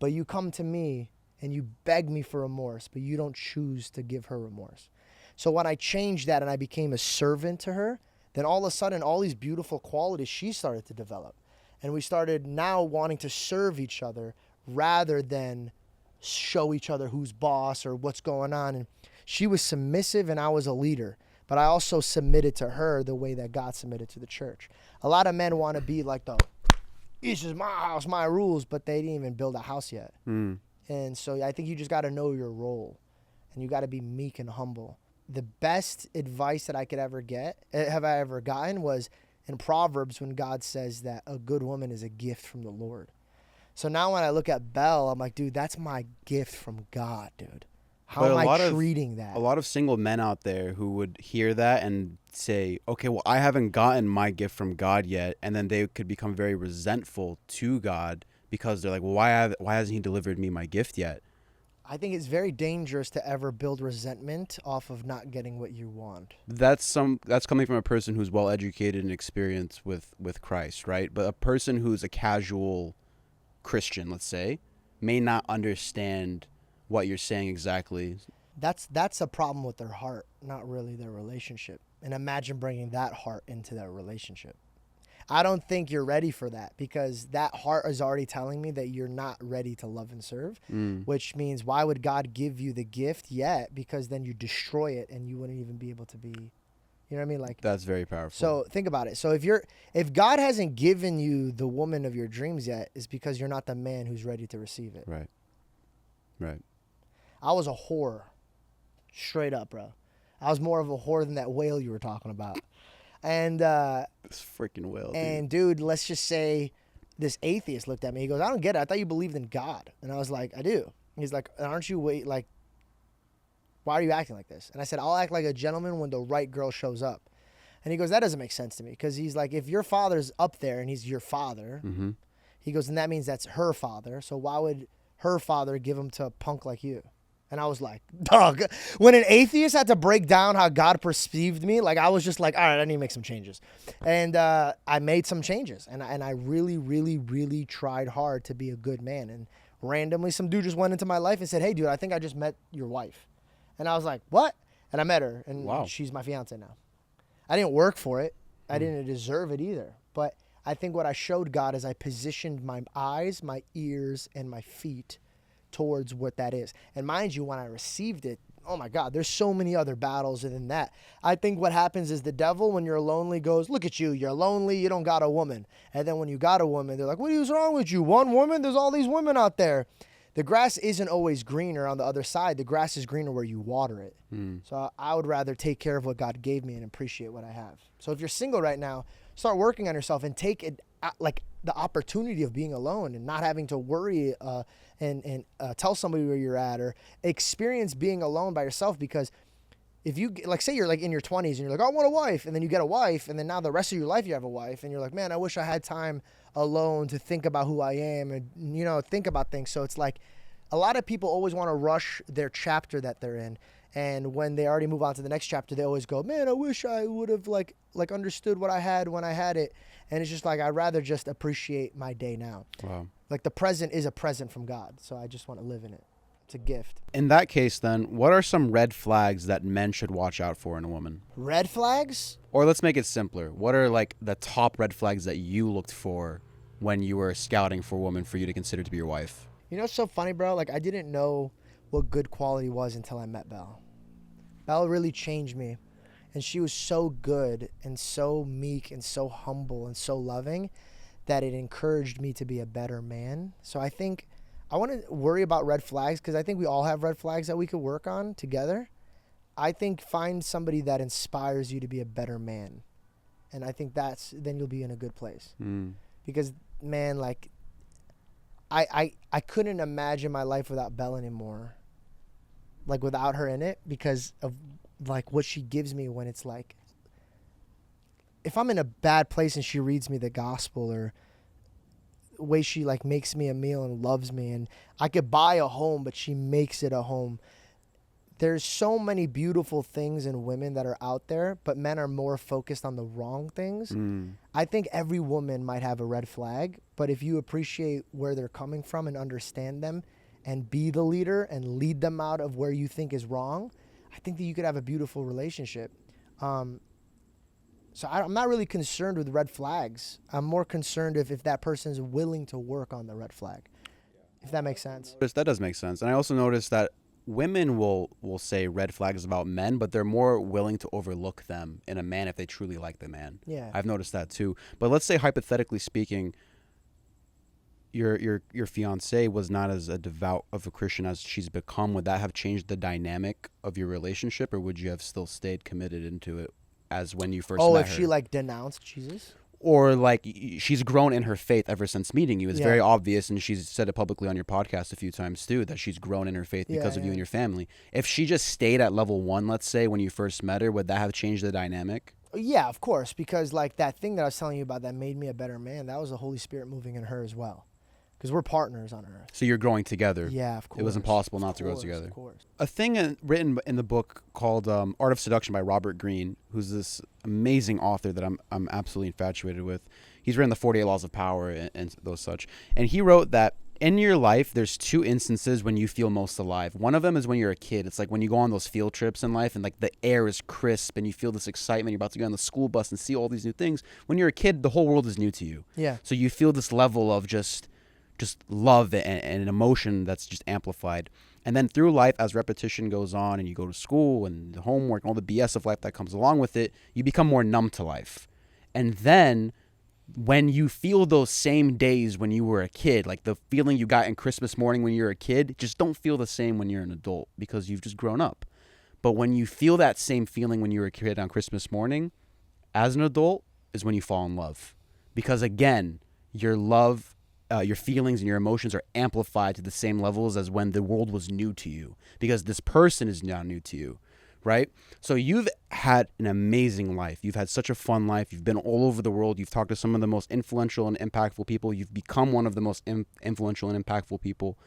[SPEAKER 2] But you come to me and you beg me for remorse, but you don't choose to give her remorse. So when I changed that and I became a servant to her, then all of a sudden, all these beautiful qualities she started to develop. And we started now wanting to serve each other rather than show each other who's boss or what's going on. And she was submissive and I was a leader. But I also submitted to her the way that God submitted to the church. A lot of men want to be like, this is my house, my rules, but they didn't even build a house yet. And so I think you just got to know your role, and you got to be meek and humble. The best advice that I could ever have I ever gotten was in Proverbs when God says that a good woman is a gift from the Lord. So now when I look at Belle, I'm like, dude, that's my gift from God, dude. How am I treating that?
[SPEAKER 1] A lot of single men out there who would hear that and say, okay, well, I haven't gotten my gift from God yet. And then they could become very resentful to God because they're like, well, why hasn't he delivered me my gift yet?
[SPEAKER 2] I think it's very dangerous to ever build resentment off of not getting what you want.
[SPEAKER 1] That's coming from a person who's well educated and experienced with Christ, right? But a person who's a casual Christian, let's say, may not understand what you're saying exactly.
[SPEAKER 2] That's a problem with their heart, not really their relationship. And imagine bringing that heart into their relationship. I don't think you're ready for that, because that heart is already telling me that you're not ready to love and serve, which means why would God give you the gift yet? Because then you destroy it and you wouldn't even be able to be, you know what I mean? Like,
[SPEAKER 1] that's very powerful.
[SPEAKER 2] So think about it. So if God hasn't given you the woman of your dreams yet, it's because you're not the man who's ready to receive it.
[SPEAKER 1] Right.
[SPEAKER 2] I was a whore. Straight up, bro. I was more of a whore than that whale you were talking about. And
[SPEAKER 1] this freaking whale.
[SPEAKER 2] And dude, let's just say this atheist looked at me. He goes, I don't get it. I thought you believed in God. And I was like, I do. He's like, aren't you why are you acting like this? And I said, I'll act like a gentleman when the right girl shows up. And he goes, that doesn't make sense to me. Because he's like, if your father's up there and he's your father,
[SPEAKER 1] Mm-hmm.
[SPEAKER 2] he goes, and that means that's her father. So why would her father give him to a punk like you? And I was like, dog. When an atheist had to break down how God perceived me, like I was just like, all right, I need to make some changes. And I made some changes. And I really, really, really tried hard to be a good man. And randomly some dude just went into my life and said, hey, dude, I think I just met your wife. And I was like, what? And I met her. And
[SPEAKER 1] Wow.
[SPEAKER 2] she's my fiance now. I didn't work for it. I didn't deserve it either. But I think what I showed God is I positioned my eyes, my ears, and my feet towards what that is. And mind you, when I received it, oh my God, there's so many other battles than that. I think what happens is the devil, when you're lonely, goes, look at you, you're lonely, you don't got a woman. And then when you got a woman, they're like, what is wrong with you? One woman? There's all these women out there. The grass isn't always greener on the other side. The grass is greener where you water it. So I would rather take care of what God gave me and appreciate what I have. So if you're single right now, start working on yourself and take it like the opportunity of being alone and not having to worry and tell somebody where you're at, or experience being alone by yourself. Because if you, like, say you're like in your 20s and you're like, I want a wife, and then you get a wife, and then now the rest of your life you have a wife, and you're like, man, I wish I had time alone to think about who I am and, you know, think about things. So it's like a lot of people always want to rush their chapter that they're in. And when they already move on to the next chapter, they always go, man, I wish I would have like understood what I had when I had it. And it's just like, I'd rather just appreciate my day now.
[SPEAKER 1] Wow.
[SPEAKER 2] Like the present is a present from God. So I just want to live in it. It's a gift.
[SPEAKER 1] In that case, then, what are some red flags that men should watch out for in a woman?
[SPEAKER 2] Red flags?
[SPEAKER 1] Or let's make it simpler. What are like the top red flags that you looked for when you were scouting for a woman for you to consider to be your wife?
[SPEAKER 2] You know, it's so funny, bro. Like I didn't know what good quality was until I met Belle. Belle really changed me. And she was so good and so meek and so humble and so loving that it encouraged me to be a better man. So I think I want to worry about red flags because I think we all have red flags that we could work on together. I think find somebody that inspires you to be a better man. And I think then you'll be in a good place. Because, man, like, I couldn't imagine my life without Belle anymore. Like, without her in it, because of, like, what she gives me when it's like, if I'm in a bad place and she reads me the gospel, or the way she, like, makes me a meal and loves me, and I could buy a home, but she makes it a home. There's so many beautiful things in women that are out there, but men are more focused on the wrong things. I think every woman might have a red flag, but if you appreciate where they're coming from and understand them and be the leader and lead them out of where you think is wrong, I think that you could have a beautiful relationship. So I'm not really concerned with red flags. I'm more concerned if that person's willing to work on the red flag, if that makes sense.
[SPEAKER 1] That does make sense. And I also noticed that women will say red flags about men, but they're more willing to overlook them in a man if they truly like the man.
[SPEAKER 2] Yeah.
[SPEAKER 1] I've noticed that too. But let's say, hypothetically speaking, your fiance was not as a devout of a Christian as she's become. Would that have changed the dynamic of your relationship, or would you have still stayed committed into it as when you first met her?
[SPEAKER 2] Oh, if she like denounced Jesus?
[SPEAKER 1] Or like she's grown in her faith ever since meeting you. It's
[SPEAKER 2] Yeah.
[SPEAKER 1] very obvious, and she's said it publicly on your podcast a few times too, that she's grown in her faith because of you
[SPEAKER 2] Yeah.
[SPEAKER 1] and your family. If she just stayed at level 1, let's say, when you first met her, would that have changed the dynamic?
[SPEAKER 2] Yeah, of course, because like that thing that I was telling you about that made me a better man, that was the Holy Spirit moving in her as well. Because we're partners on earth.
[SPEAKER 1] So you're growing together.
[SPEAKER 2] Yeah, of course.
[SPEAKER 1] It was impossible not to grow together.
[SPEAKER 2] Of course.
[SPEAKER 1] A thing written in the book called Art of Seduction by Robert Greene, who's this amazing author that I'm absolutely infatuated with. He's written the 48 Laws of Power and those such. And he wrote that in your life, there's 2 instances when you feel most alive. One of them is when you're a kid. It's like when you go on those field trips in life and like the air is crisp and you feel this excitement. You're about to get on the school bus and see all these new things. When you're a kid, the whole world is new to you.
[SPEAKER 2] Yeah.
[SPEAKER 1] So you feel this level of just love and an emotion that's just amplified. And then through life, as repetition goes on and you go to school and the homework and all the BS of life that comes along with it, you become more numb to life. And then when you feel those same days when you were a kid, like the feeling you got in Christmas morning when you were a kid, just don't feel the same when you're an adult because you've just grown up. But when you feel that same feeling when you were a kid on Christmas morning, as an adult, is when you fall in love. Because again, your love, your feelings and your emotions are amplified to the same levels as when the world was new to you, because this person is now new to you. right? So you've had an amazing life. You've had such a fun life. You've been all over the world. You've talked to some of the most influential and impactful people. You've become one of the most influential and impactful people.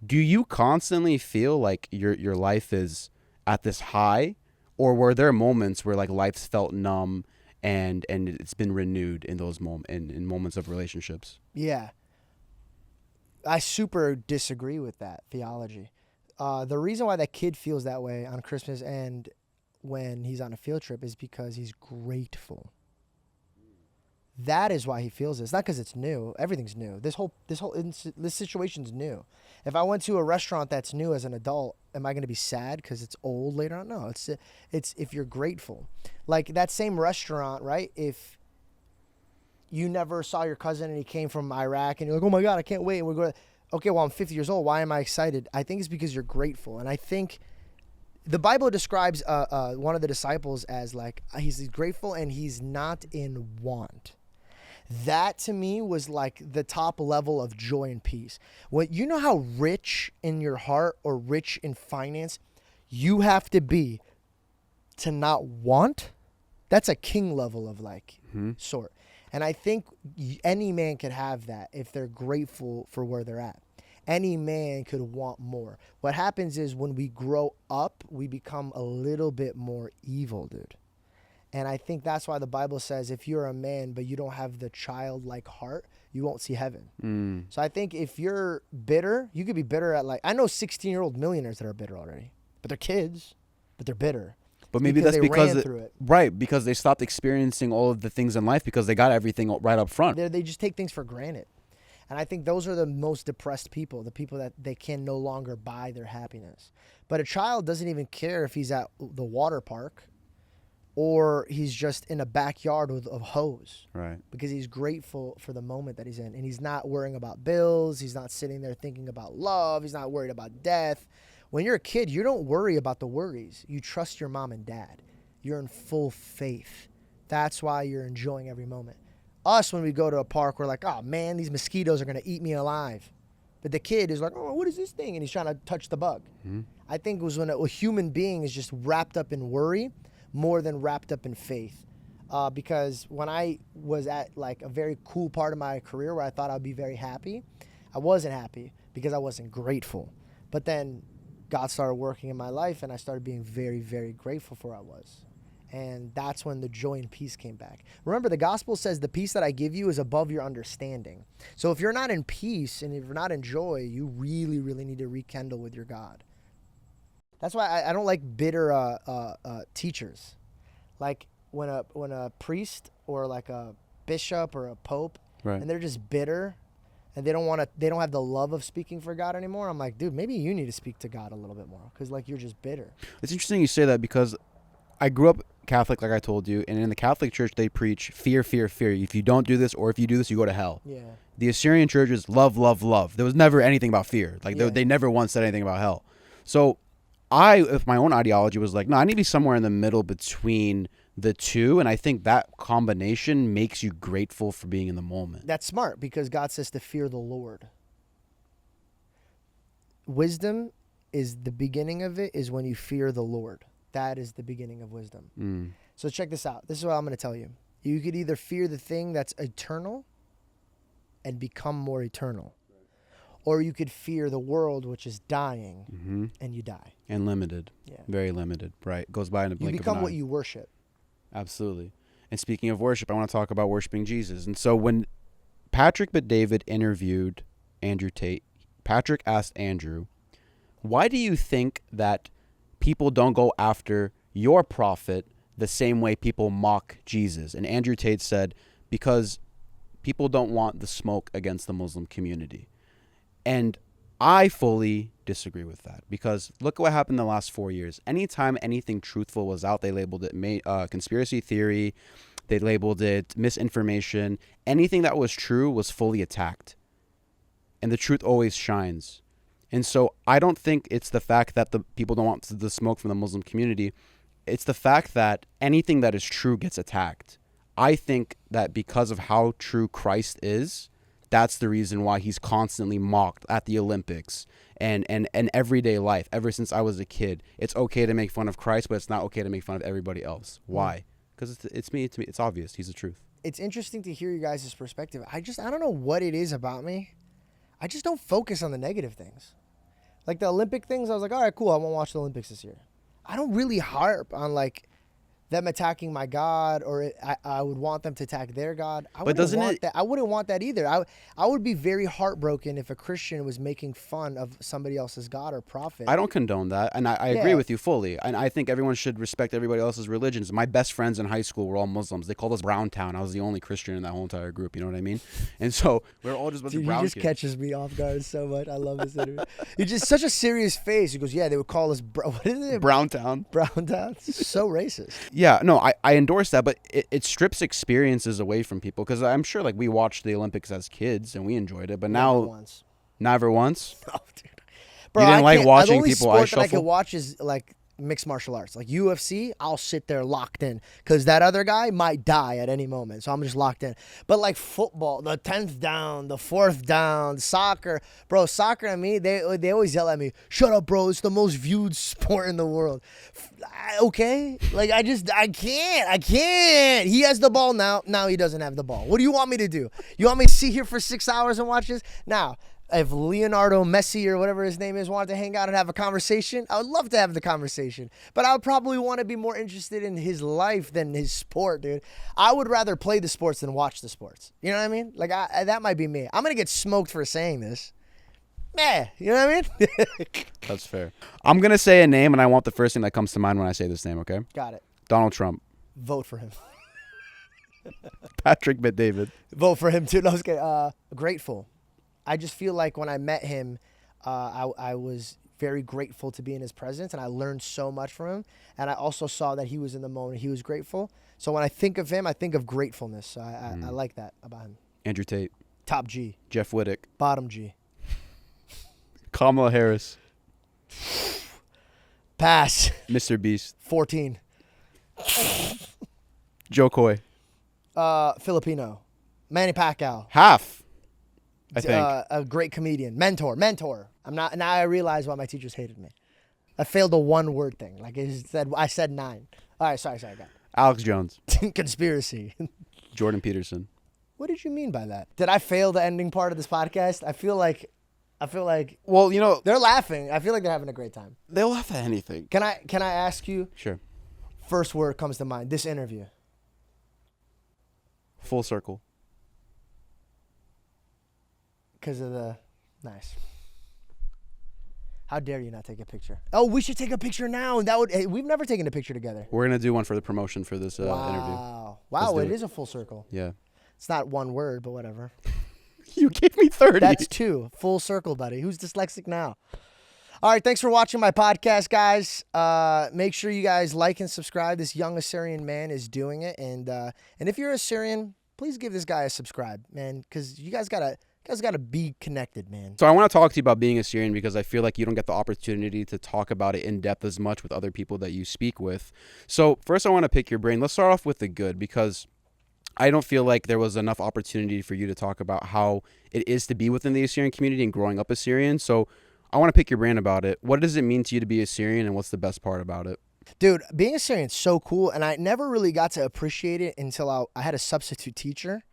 [SPEAKER 1] Do you constantly feel like your life is at this high, or were there moments where like life's felt numb and it's been renewed in those in moments of relationships?
[SPEAKER 2] Yeah. I super disagree with that theology. The reason why that kid feels that way on Christmas and when he's on a field trip is because he's grateful. That is why he feels this. Not because it's new. Everything's new. This situation's new. If I went to a restaurant that's new as an adult, am I going to be sad because it's old later on? No. It's if you're grateful. Like that same restaurant, right? If you never saw your cousin and he came from Iraq and you're like, oh my God, I can't wait. And we're going, okay, well, I'm 50 years old. Why am I excited? I think it's because you're grateful. And I think the Bible describes one of the disciples as like, he's grateful and he's not in want. That to me was like the top level of joy and peace. You know how rich in your heart or rich in finance you have to be to not want? That's a king level of like sort. And I think any man could have that if they're grateful for where they're at. Any man could want more. What happens is when we grow up, we become a little bit more evil, dude. And I think that's why the Bible says if you're a man but you don't have the childlike heart, you won't see heaven. So I think if you're bitter, you could be bitter at like, I know 16-year-old millionaires that are bitter already, but they're kids, but they're bitter.
[SPEAKER 1] But maybe that's because
[SPEAKER 2] it.
[SPEAKER 1] Right, because they stopped experiencing all of the things in life because they got everything right up front.
[SPEAKER 2] They just take things for granted. And I think those are the most depressed people, the people that they can no longer buy their happiness. But a child doesn't even care if he's at the water park or he's just in a backyard with a hose.
[SPEAKER 1] Right.
[SPEAKER 2] Because he's grateful for the moment that he's in. And he's not worrying about bills. He's not sitting there thinking about love. He's not worried about death. When you're a kid, you don't worry about the worries. You trust your mom and dad. You're in full faith. That's why you're enjoying every moment. Us, when we go to a park, we're like, oh, man, these mosquitoes are going to eat me alive. But the kid is like, oh, what is this thing? And he's trying to touch the bug. I think it was when a human being is just wrapped up in worry more than wrapped up in faith. Because when I was at like a very cool part of my career where I thought I'd be very happy, I wasn't happy because I wasn't grateful. But then God started working in my life and I started being very, very grateful for where I was. And that's when the joy and peace came back. Remember, the gospel says the peace that I give you is above your understanding. So if you're not in peace and if you're not in joy, you really, really need to rekindle with your God. That's why I don't like bitter teachers. Like when a priest or like a bishop or a pope,
[SPEAKER 1] right,
[SPEAKER 2] and they're just bitter and they don't have the love of speaking for God anymore. I'm like, dude, maybe you need to speak to God a little bit more because like you're just bitter.
[SPEAKER 1] It's interesting you say that because I grew up Catholic, like I told you, and in the Catholic Church they preach fear, fear, fear. If you don't do this or if you do this, you go to hell.
[SPEAKER 2] Yeah.
[SPEAKER 1] The Assyrian Church is love, love, love. There was never anything about fear. Like they never once said anything about hell. So if my own ideology was like, no, I need to be somewhere in the middle between the two, and I think that combination makes you grateful for being in the moment.
[SPEAKER 2] That's smart because God says to fear the Lord. Wisdom is the beginning of it is when you fear the Lord. That is the beginning of wisdom. So check this out. This is what I'm going to tell you. You could either fear the thing that's eternal and become more eternal, or you could fear the world, which is dying, and you die.
[SPEAKER 1] And limited.
[SPEAKER 2] Yeah.
[SPEAKER 1] Very limited. Right. Goes by in a blink of an eye.
[SPEAKER 2] You become what you worship.
[SPEAKER 1] Absolutely. And speaking of worship, I want to talk about worshiping Jesus. And so when Patrick Bet-David interviewed Andrew Tate, Patrick asked Andrew, why do you think that people don't go after your prophet the same way people mock Jesus? And Andrew Tate said, because people don't want the smoke against the Muslim community. And I fully disagree with that because look at what happened in the last 4 years. Anytime anything truthful was out, they labeled it conspiracy theory. They labeled it misinformation. Anything that was true was fully attacked. And the truth always shines. And so I don't think it's the fact that the people don't want the smoke from the Muslim community. It's the fact that anything that is true gets attacked. I think that because of how true Christ is, that's the reason why he's constantly mocked at the Olympics and everyday life ever since I was a kid. It's okay to make fun of Christ, but it's not okay to make fun of everybody else. Why? Because it's me. It's obvious. He's the truth.
[SPEAKER 2] It's interesting to hear you guys' perspective. I don't know what it is about me. I just don't focus on the negative things. Like the Olympic things, I was like, all right, cool, I won't watch the Olympics this year. I don't really harp on like them attacking my God, or I would want them to attack their God. I wouldn't want that either. I would be very heartbroken if a Christian was making fun of somebody else's God or prophet.
[SPEAKER 1] I don't condone that, and I agree with you fully. And I think everyone should respect everybody else's religions. My best friends in high school were all Muslims. They called us Brown Town. I was the only Christian in that whole entire group. You know what I mean? And so we're all just a bunch of brown
[SPEAKER 2] kids. He just catches me off guard so much. I love this interview. He's just such a serious face. He goes, yeah, they would call us what is it?
[SPEAKER 1] Brown Town.
[SPEAKER 2] Brown Town. So racist.
[SPEAKER 1] Yeah, no, I endorse that, but it strips experiences away from people, because I'm sure like we watched the Olympics as kids and we enjoyed it, but now never once.
[SPEAKER 2] Oh, dude. Bro,
[SPEAKER 1] you didn't like watching
[SPEAKER 2] the only
[SPEAKER 1] people
[SPEAKER 2] sport
[SPEAKER 1] ice
[SPEAKER 2] that I
[SPEAKER 1] shuffle?
[SPEAKER 2] can watch is like mixed martial arts, like UFC. I'll sit there locked in because that other guy might die at any moment, so I'm just locked in. But like football, the 10th down, the 4th down, soccer, bro, soccer and me, they always yell at me, shut up, bro, it's the most viewed sport in the world. Okay, like I can't. He has the ball now he doesn't have the ball. What do you want me to do? You want me to sit here for 6 hours and watch this? Now, if Leonardo Messi or whatever his name is wanted to hang out and have a conversation, I would love to have the conversation. But I would probably want to be more interested in his life than his sport, dude. I would rather play the sports than watch the sports. You know what I mean? Like, that might be me. I'm going to get smoked for saying this. Meh, you know what I mean?
[SPEAKER 1] That's fair. I'm going to say a name, and I want the first thing that comes to mind when I say this name, okay?
[SPEAKER 2] Got it.
[SPEAKER 1] Donald Trump.
[SPEAKER 2] Vote for him.
[SPEAKER 1] Patrick Bet-David.
[SPEAKER 2] Vote for him, too. No, I was kidding. Grateful. I just feel like when I met him, I was very grateful to be in his presence, and I learned so much from him. And I also saw that he was in the moment. He was grateful. So when I think of him, I think of gratefulness. So I like that about him.
[SPEAKER 1] Andrew Tate.
[SPEAKER 2] Top G.
[SPEAKER 1] Jeff Wittick.
[SPEAKER 2] Bottom G.
[SPEAKER 1] Kamala Harris.
[SPEAKER 2] Pass.
[SPEAKER 1] Mr. Beast.
[SPEAKER 2] 14.
[SPEAKER 1] Joe Coy.
[SPEAKER 2] Filipino. Manny Pacquiao.
[SPEAKER 1] Half. I think.
[SPEAKER 2] A great comedian. Mentor. Now I realize why my teachers hated me. I failed a one-word thing. Like I said 9. All right, sorry, I got it.
[SPEAKER 1] Alex Jones.
[SPEAKER 2] Conspiracy.
[SPEAKER 1] Jordan Peterson.
[SPEAKER 2] What did you mean by that? Did I fail the ending part of this podcast? I feel like.
[SPEAKER 1] Well, you know,
[SPEAKER 2] they're laughing. I feel like they're having a great time.
[SPEAKER 1] They'll laugh at anything.
[SPEAKER 2] Can I ask you?
[SPEAKER 1] Sure.
[SPEAKER 2] First word comes to mind. This interview.
[SPEAKER 1] Full circle.
[SPEAKER 2] Because of the nice. How dare you not take a picture? Oh, we should take a picture now. We've never taken a picture together.
[SPEAKER 1] We're gonna do one for the promotion for this interview.
[SPEAKER 2] Wow, it is a full circle.
[SPEAKER 1] Yeah.
[SPEAKER 2] It's not one word, but whatever.
[SPEAKER 1] You gave me 30.
[SPEAKER 2] That's 2. Full circle, buddy. Who's dyslexic now? All right, thanks for watching my podcast, guys. Make sure you guys like and subscribe. This young Assyrian man is doing it, and if you're Assyrian, please give this guy a subscribe, man, because you guys gotta be connected, man.
[SPEAKER 1] So I want to talk to you about being Assyrian, because I feel like you don't get the opportunity to talk about it in depth as much with other people that you speak with. So first I want to pick your brain. Let's start off with the good, because I don't feel like there was enough opportunity for you to talk about how it is to be within the Assyrian community and growing up Assyrian. So I want to pick your brain about it. What does it mean to you to be Assyrian, and what's the best part about it?
[SPEAKER 2] Dude, being Assyrian is so cool, and I never really got to appreciate it until I had a substitute teacher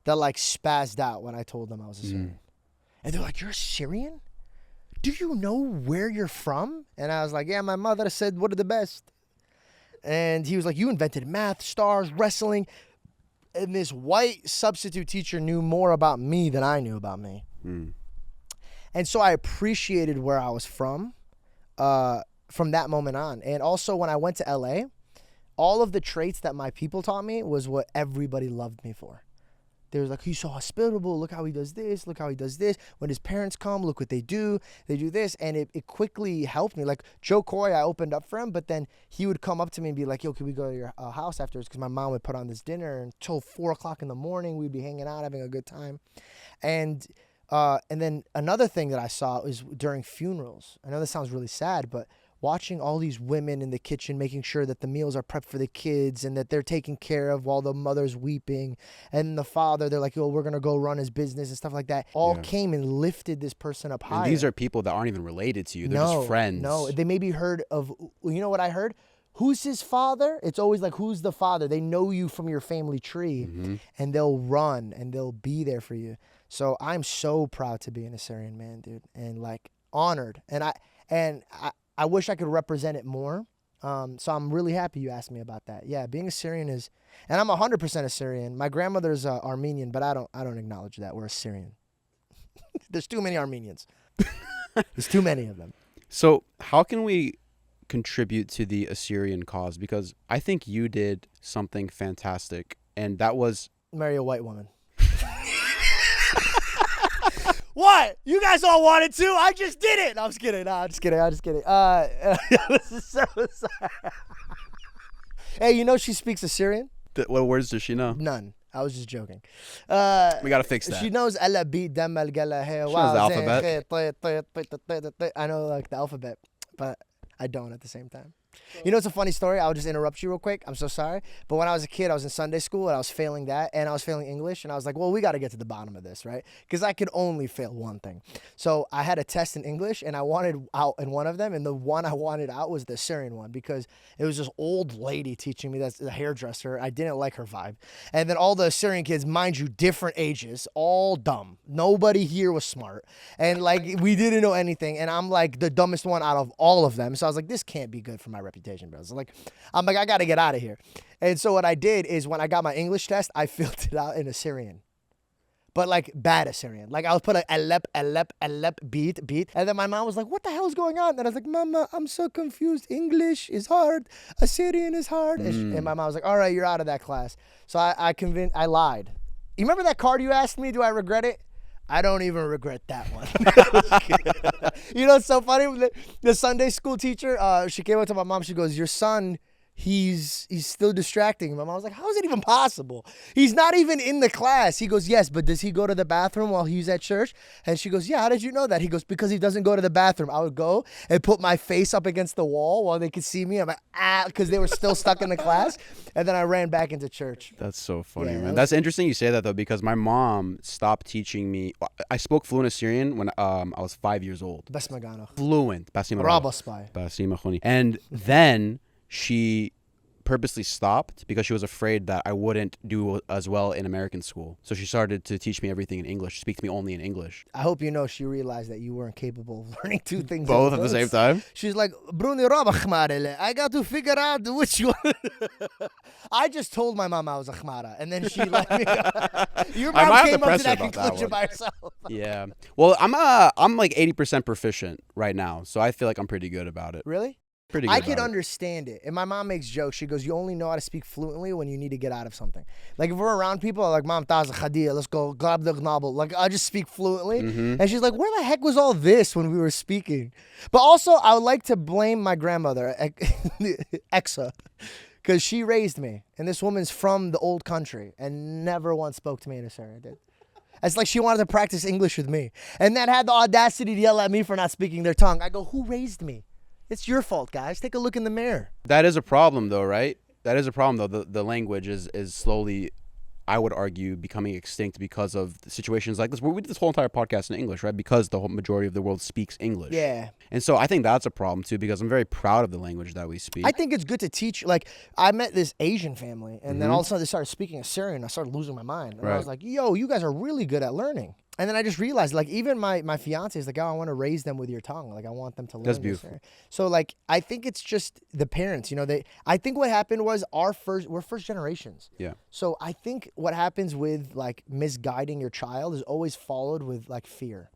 [SPEAKER 2] that like spazzed out when I told them I was Assyrian. And they're like, you're Assyrian? Do you know where you're from? And I was like, yeah, my mother said, what are the best? And he was like, you invented math, stars, wrestling. And this white substitute teacher knew more about me than I knew about me. And so I appreciated where I was from that moment on. And also when I went to LA, all of the traits that my people taught me was what everybody loved me for. They were like, he's so hospitable. Look how he does this. Look how he does this. When his parents come, look what they do. They do this. And it quickly helped me. Like Joe Coy, I opened up for him, but then he would come up to me and be like, yo, can we go to your house afterwards? Because my mom would put on this dinner until 4 o'clock in the morning. We'd be hanging out, having a good time. And then another thing that I saw was during funerals. I know this sounds really sad, but watching all these women in the kitchen making sure that the meals are prepped for the kids and that they're taken care of while the mother's weeping, and the father, they're like, oh, we're gonna go run his business and stuff like that, all came and lifted this person up higher.
[SPEAKER 1] And these are people that aren't even related to you. They're just friends.
[SPEAKER 2] No, they maybe heard of, you know what I heard? Who's his father? It's always like, who's the father? They know you from your family tree, and they'll run and they'll be there for you. So I'm so proud to be an Assyrian man, dude, and like honored. And I wish I could represent it more. So I'm really happy you asked me about that. Yeah, being Assyrian is, and I'm 100% Assyrian. My grandmother's Armenian, but I don't acknowledge that. We're Assyrian. There's too many Armenians. There's too many of them.
[SPEAKER 1] So how can we contribute to the Assyrian cause? Because I think you did something fantastic, and that was
[SPEAKER 2] marry a white woman. What? You guys all wanted to? I just did it. No, I'm just kidding. I'm just kidding. This is so sad. Hey, you know she speaks Assyrian?
[SPEAKER 1] What words does she know?
[SPEAKER 2] None. I was just joking.
[SPEAKER 1] We got to fix that.
[SPEAKER 2] She knows
[SPEAKER 1] the
[SPEAKER 2] alphabet. I know like the alphabet, but I don't at the same time. You know, it's a funny story. I'll just interrupt you real quick. I'm so sorry. But when I was a kid, I was in Sunday school and I was failing that and I was failing English. And I was like, well, we got to get to the bottom of this, right? Because I could only fail one thing. So I had a test in English and I wanted out in one of them. And the one I wanted out was the Assyrian one because it was this old lady teaching me, that's the hairdresser. I didn't like her vibe. And then all the Assyrian kids, mind you, different ages, all dumb. Nobody here was smart. And like, we didn't know anything. And I'm like the dumbest one out of all of them. So I was like, this can't be good for my reputation, bro. So I'm like, I got to get out of here. And so what I did is when I got my English test, I filled it out in Assyrian. But like bad Assyrian. Like I would put like alep, beat. And then my mom was like, what the hell is going on? And I was like, Mama, I'm so confused. English is hard. Assyrian is hard. And my mom was like, all right, you're out of that class. So I lied. You remember that card you asked me? Do I regret it? I don't even regret that one. You know, it's so funny. The Sunday school teacher, she came up to my mom. She goes, your son, he's still distracting. My mom was like, how is it even possible? He's not even in the class. He goes, yes, but does he go to the bathroom while he's at church? And she goes, yeah, how did you know that? He goes, because he doesn't go to the bathroom. I would go and put my face up against the wall while they could see me. I'm like, because they were still stuck in the class. And then I ran back into church.
[SPEAKER 1] That's so funny, man. That's interesting you say that, though, because my mom stopped teaching me. I spoke fluent Assyrian when I was 5 years old. Fluent. And then she purposely stopped because she was afraid that I wouldn't do as well in American school. So she started to teach me everything in English, speak to me only in English.
[SPEAKER 2] I hope you know she realized that you weren't capable of learning two things
[SPEAKER 1] both at the same time.
[SPEAKER 2] She's like, I got to figure out which one. I just told my mom I was a khmara, and then she let me go. Your mom came up to that conclusion by herself.
[SPEAKER 1] Yeah. Well, I'm like 80% proficient right now, so I feel like I'm pretty good about it.
[SPEAKER 2] Really?
[SPEAKER 1] I
[SPEAKER 2] could understand it. And my mom makes jokes. She goes, you only know how to speak fluently when you need to get out of something. Like if we're around people, I'm like, Mom, let's go, grab the knobble. Like I just speak fluently. And she's like, where the heck was all this when we were speaking? But also I would like to blame my grandmother, Exa, because she raised me. And this woman's from the old country and never once spoke to me in Assyrian, dude. It's like she wanted to practice English with me. And then had the audacity to yell at me for not speaking their tongue. I go, who raised me? It's your fault, guys. Take a look in the mirror.
[SPEAKER 1] That is a problem, though, right? That is a problem, though. The language is slowly, I would argue, becoming extinct because of situations like this. We did this whole entire podcast in English, right? Because the whole majority of the world speaks English.
[SPEAKER 2] Yeah.
[SPEAKER 1] And so I think that's a problem, too, because I'm very proud of the language that we speak.
[SPEAKER 2] I think it's good to teach. Like, I met this Asian family, and then all of a sudden they started speaking Assyrian. I started losing my mind. And I was like, yo, you guys are really good at learning. And then I just realized, like, even my fiance is like, oh, I want to raise them with your tongue. Like, I want them to learn.
[SPEAKER 1] That's beautiful.
[SPEAKER 2] So, like, I think it's just the parents, you know, I think what happened was we're first generations.
[SPEAKER 1] Yeah.
[SPEAKER 2] So I think what happens with, like, misguiding your child is always followed with, like, fear.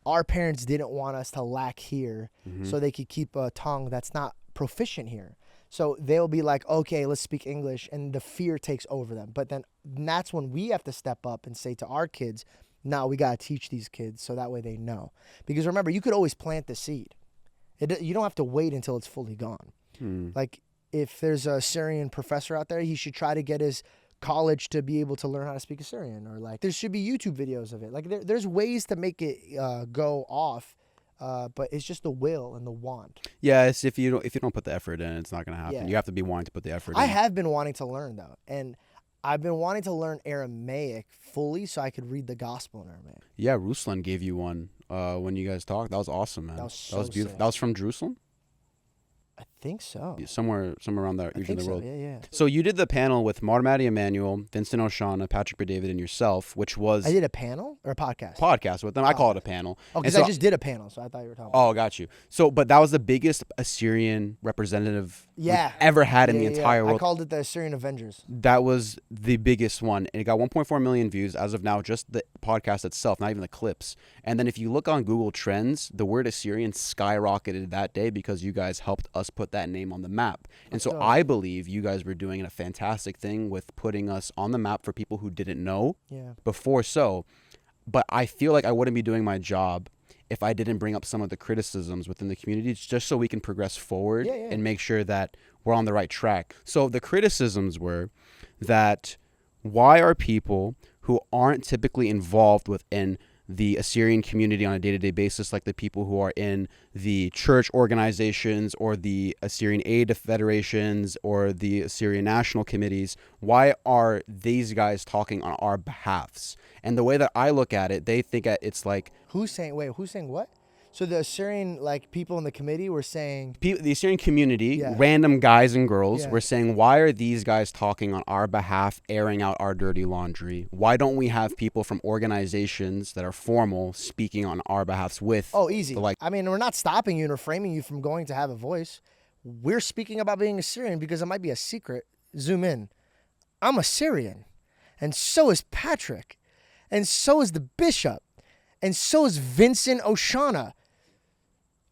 [SPEAKER 2] Our parents didn't want us to lack here so they could keep a tongue that's not proficient here. So they'll be like, okay, let's speak English. And the fear takes over them. But then that's when we have to step up and say to our kids, no, we got to teach these kids so that way they know. Because remember, you could always plant the seed. You don't have to wait until it's fully gone. Like, if there's a Assyrian professor out there, he should try to get his college to be able to learn how to speak Assyrian. Or, like, there should be YouTube videos of it. Like, there's ways to make it go off but it's just the will and the want.
[SPEAKER 1] Yeah, it's if you don't put the effort in, it's not gonna happen.
[SPEAKER 2] Yeah.
[SPEAKER 1] You have to be wanting to put the effort
[SPEAKER 2] I
[SPEAKER 1] in.
[SPEAKER 2] have been wanting to learn though, and I've been wanting to learn Aramaic fully so I could read the gospel in Aramaic.
[SPEAKER 1] Yeah, Ruslan gave you one when you guys talked. That was awesome, man.
[SPEAKER 2] That was so
[SPEAKER 1] beautiful.
[SPEAKER 2] sick.
[SPEAKER 1] That was from Jerusalem?
[SPEAKER 2] I think so.
[SPEAKER 1] Somewhere around that
[SPEAKER 2] I
[SPEAKER 1] region
[SPEAKER 2] think
[SPEAKER 1] of the
[SPEAKER 2] so.
[SPEAKER 1] world.
[SPEAKER 2] Yeah.
[SPEAKER 1] So you did the panel with Marmati Emmanuel, Vincent Oshana, Patrick David, and yourself, which was
[SPEAKER 2] I did a panel or a podcast.
[SPEAKER 1] podcast with them. I call it a panel.
[SPEAKER 2] Oh, because
[SPEAKER 1] And so-
[SPEAKER 2] I just did a panel, so I thought you were talking.
[SPEAKER 1] Oh, got you. So, but that was the biggest Assyrian representative we've
[SPEAKER 2] Yeah.
[SPEAKER 1] ever had in the
[SPEAKER 2] Yeah.
[SPEAKER 1] entire world.
[SPEAKER 2] I called it the Assyrian Avengers.
[SPEAKER 1] That was the biggest one, and it got 1.4 million views as of now, just the podcast itself, not even the clips. And then if you look on Google Trends, the word Assyrian skyrocketed that day because you guys helped us put that name on the map. And so
[SPEAKER 2] dope.
[SPEAKER 1] I believe you guys were doing a fantastic thing with putting us on the map for people who didn't know
[SPEAKER 2] Yeah.
[SPEAKER 1] before. So, but I feel like I wouldn't be doing my job if I didn't bring up some of the criticisms within the community, just so we can progress forward
[SPEAKER 2] Yeah.
[SPEAKER 1] and make sure that we're on the right track. So the criticisms were that why are people who aren't typically involved within the Assyrian community on a day-to-day basis, like the people who are in the church organizations or the Assyrian aid federations or the Assyrian national committees, why are these guys talking on our behalfs? And the way that I look at it, they think it's like
[SPEAKER 2] Who's saying what? So the Assyrian people in the committee were saying
[SPEAKER 1] the Assyrian community,
[SPEAKER 2] Yeah.
[SPEAKER 1] random guys and girls,
[SPEAKER 2] Yeah.
[SPEAKER 1] were saying, why are these guys talking on our behalf, airing out our dirty laundry? Why don't we have people from organizations that are formal speaking on our behalfs with?
[SPEAKER 2] Oh, easy.
[SPEAKER 1] the,
[SPEAKER 2] I mean, we're not stopping you and reframing you from going to have a voice. We're speaking about being Assyrian because it might be a secret. Zoom in. I'm Assyrian. And so is Patrick. And so is the bishop. And so is Vincent Oshana.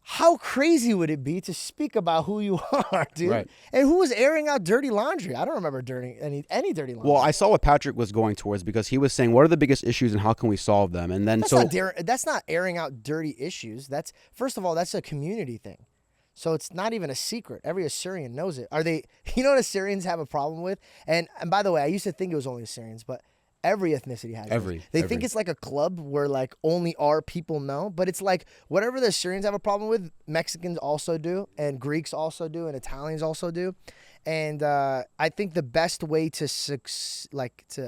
[SPEAKER 2] How crazy would it be to speak about who you are, dude?
[SPEAKER 1] Right.
[SPEAKER 2] And who was airing out dirty laundry? I don't remember any dirty laundry.
[SPEAKER 1] Well, I saw what Patrick was going towards because he was saying, what are the biggest issues and how can we solve them? And then
[SPEAKER 2] That's not airing out dirty issues. That's, first of all, that's a community thing. So it's not even a secret. Every Assyrian knows it. You know what Assyrians have a problem with? And by the way, I used to think it was only Assyrians, but every ethnicity has it. They think it's like a club where like only our people know, but it's like whatever the Assyrians have a problem with, Mexicans also do, and Greeks also do, and Italians also do. And I think the best way to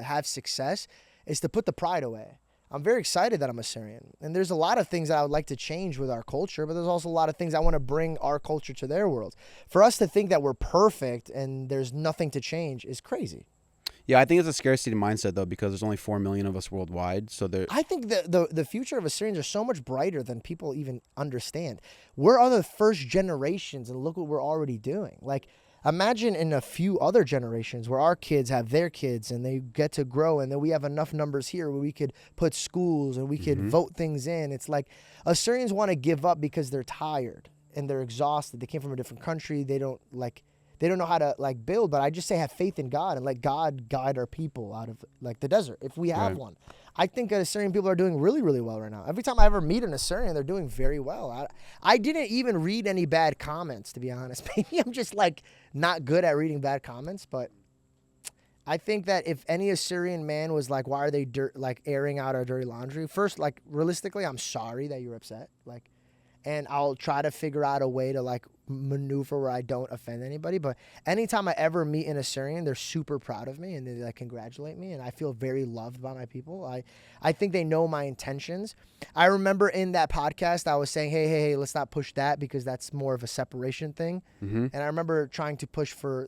[SPEAKER 2] have success is to put the pride away. I'm very excited that I'm Assyrian, and there's a lot of things that I would like to change with our culture, but there's also a lot of things I want to bring our culture to their world. For us to think that we're perfect and there's nothing to change is crazy.
[SPEAKER 1] Yeah, I think it's a scarcity mindset, though, because there's only 4 million of us worldwide. So
[SPEAKER 2] I think the future of Assyrians are so much brighter than people even understand. We're on the first generations, and look what we're already doing. Like, imagine in a few other generations where our kids have their kids, and they get to grow, and then we have enough numbers here where we could put schools, and we could vote things in. It's like Assyrians want to give up because they're tired, and they're exhausted. They came from a different country. They don't know how to build, but I just say have faith in God and let God guide our people out of the desert if we have one. I think that Assyrian people are doing really, really well right now. Every time I ever meet an Assyrian, they're doing very well. I didn't even read any bad comments, to be honest. Maybe I'm just not good at reading bad comments, but I think that if any Assyrian man was like, why are they airing out our dirty laundry? First, realistically, I'm sorry that you're upset. And I'll try to figure out a way to maneuver where I don't offend anybody. But anytime I ever meet an Assyrian, they're super proud of me and they congratulate me, and I feel very loved by my people. I think they know my intentions. I remember in that podcast I was saying, hey, let's not push that because that's more of a separation thing. And I remember trying to push for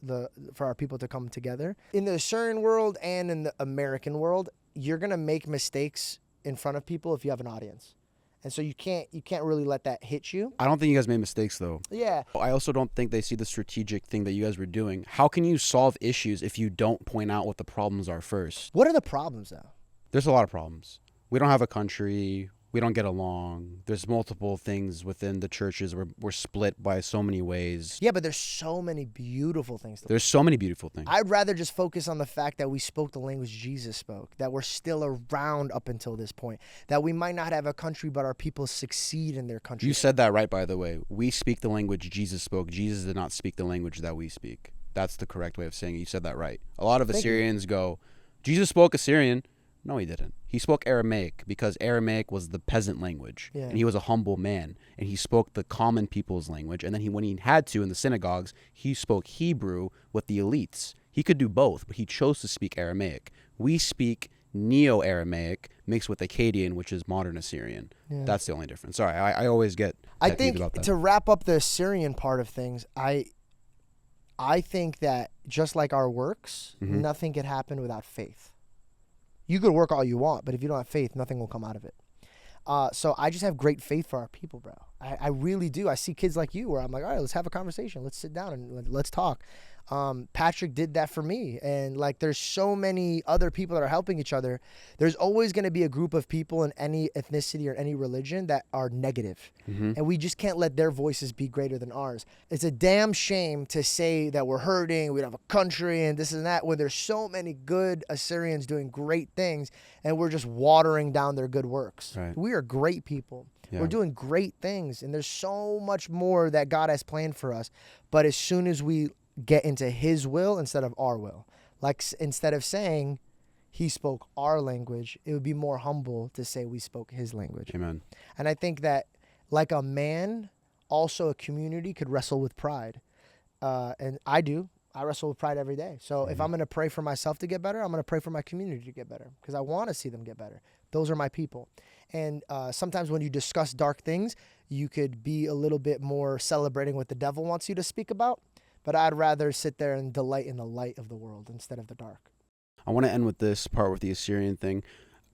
[SPEAKER 2] our people to come together. In the Assyrian world and in the American world, you're gonna make mistakes in front of people if you have an audience. And so you can't really let that hit you.
[SPEAKER 1] I don't think you guys made mistakes, though.
[SPEAKER 2] Yeah.
[SPEAKER 1] I also don't think they see the strategic thing that you guys were doing. How can you solve issues if you don't point out what the problems are first?
[SPEAKER 2] What are the problems, though?
[SPEAKER 1] There's a lot of problems. We don't have a country. We don't get along. There's multiple things within the churches. We're split by so many ways.
[SPEAKER 2] Yeah, but there's so many beautiful things.
[SPEAKER 1] There's so many beautiful things.
[SPEAKER 2] I'd rather just focus on the fact that we spoke the language Jesus spoke, that we're still around up until this point, that we might not have a country, but our people succeed in their country.
[SPEAKER 1] You said that right, by the way. We speak the language Jesus spoke. Jesus did not speak the language that we speak. That's the correct way of saying it. You said that right. A lot of Assyrians go, Jesus spoke Assyrian, No, he didn't. He spoke Aramaic because Aramaic was the peasant language.
[SPEAKER 2] Yeah.
[SPEAKER 1] And he was a humble man. And he spoke the common people's language. And then when he had to in the synagogues, he spoke Hebrew with the elites. He could do both, but he chose to speak Aramaic. We speak Neo-Aramaic mixed with Akkadian, which is modern Assyrian.
[SPEAKER 2] Yeah.
[SPEAKER 1] That's the only difference. Sorry, I always get
[SPEAKER 2] I
[SPEAKER 1] pet peeved
[SPEAKER 2] think
[SPEAKER 1] about that.
[SPEAKER 2] to wrap up the Assyrian part of things, I think that just like our works,
[SPEAKER 1] Mhm.
[SPEAKER 2] nothing could happen without faith. You could work all you want, but if you don't have faith, nothing will come out of it. So I just have great faith for our people, bro. I really do. I see kids like you where I'm like, all right, let's have a conversation. Let's sit down and let's talk. Patrick did that for me. And like, there's so many other people that are helping each other. There's always going to be a group of people in any ethnicity or any religion that are negative.
[SPEAKER 1] Mm-hmm.
[SPEAKER 2] And we just can't let their voices be greater than ours. It's a damn shame to say that we're hurting, we don't have a country and this and that, when there's so many good Assyrians doing great things and we're just watering down their good works.
[SPEAKER 1] Right.
[SPEAKER 2] We are great people.
[SPEAKER 1] Yeah.
[SPEAKER 2] We're doing great things and there's so much more that God has planned for us. But as soon as we get into his will instead of our will, like instead of saying he spoke our language, it would be more humble to say we spoke his language.
[SPEAKER 1] Amen.
[SPEAKER 2] And I think that like a man, also a community could wrestle with pride. And I do. I wrestle with pride every day. So if I'm going to pray for myself to get better, I'm going to pray for my community to get better because I want to see them get better. Those are my people. And sometimes when you discuss dark things, you could be a little bit more celebrating what the devil wants you to speak about. But I'd rather sit there and delight in the light of the world instead of the dark.
[SPEAKER 1] I want to end with this part with the Assyrian thing.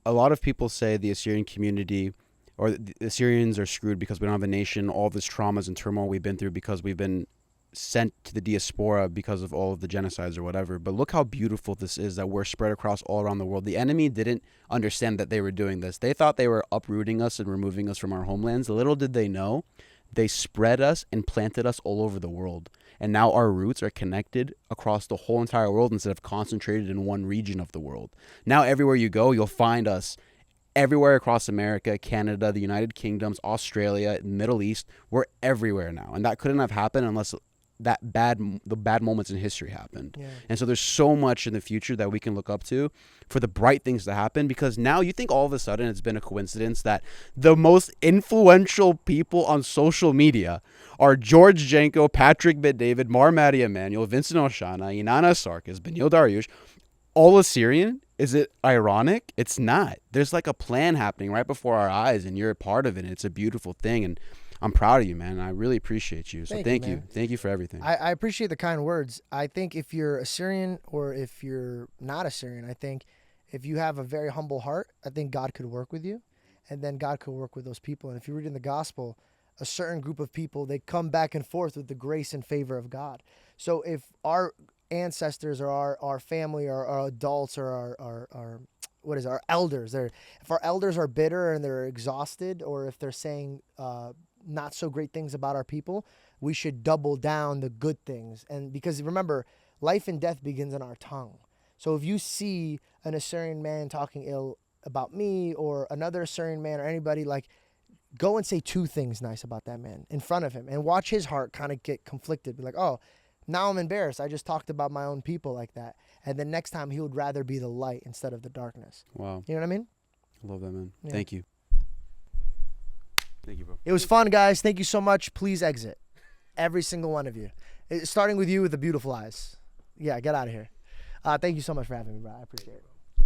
[SPEAKER 1] A lot of people say the Assyrian community or the Assyrians are screwed because we don't have a nation, all this traumas and turmoil we've been through because we've been sent to the diaspora because of all of the genocides or whatever. But look how beautiful this is that we're spread across all around the world. The enemy didn't understand that they were doing this. They thought they were uprooting us and removing us from our homelands. Little did they know, they spread us and planted us all over the world. And now our roots are connected across the whole entire world instead of concentrated in one region of the world. Now everywhere you go, you'll find us everywhere across America, Canada, the United Kingdoms, Australia, Middle East. We're everywhere now. And that couldn't have happened unless the bad moments in history happened.
[SPEAKER 2] Yeah.
[SPEAKER 1] And so there's so much in the future that we can look up to for the bright things to happen, because now you think all of a sudden it's been a coincidence that the most influential people on social media are George Janko, Patrick Bet-David, Marmati Emmanuel, Vincent Oshana, Inanna Sarkis, Benil Dariush, all Assyrian. Is it ironic? It's not. There's like a plan happening right before our eyes and you're a part of it. And it's a beautiful thing. And I'm proud of you, man. I really appreciate you. So thank you. Thank you for everything.
[SPEAKER 2] I appreciate the kind words. I think if you're Assyrian or if you're not Assyrian, I think if you have a very humble heart, I think God could work with you. And then God could work with those people. And if you read in the gospel, a certain group of people, they come back and forth with the grace and favor of God. So if our ancestors or our family or our adults or our elders, if our elders are bitter and they're exhausted, or if they're saying not so great things about our people, we should double down the good things. And because remember, life and death begins in our tongue. So if you see an Assyrian man talking ill about me or another Assyrian man or anybody, like, go and say two things nice about that man in front of him and watch his heart kind of get conflicted. Be like, oh, now I'm embarrassed. I just talked about my own people like that. And then next time he would rather be the light instead of the darkness.
[SPEAKER 1] Wow.
[SPEAKER 2] You know what I mean?
[SPEAKER 1] I love that, man.
[SPEAKER 2] Yeah.
[SPEAKER 1] Thank you. Thank you, bro.
[SPEAKER 2] It was fun, guys. Thank you so much. Please exit. Every single one of you. Starting with you with the beautiful eyes. Yeah, get out of here. Thank you so much for having me, bro. I appreciate it.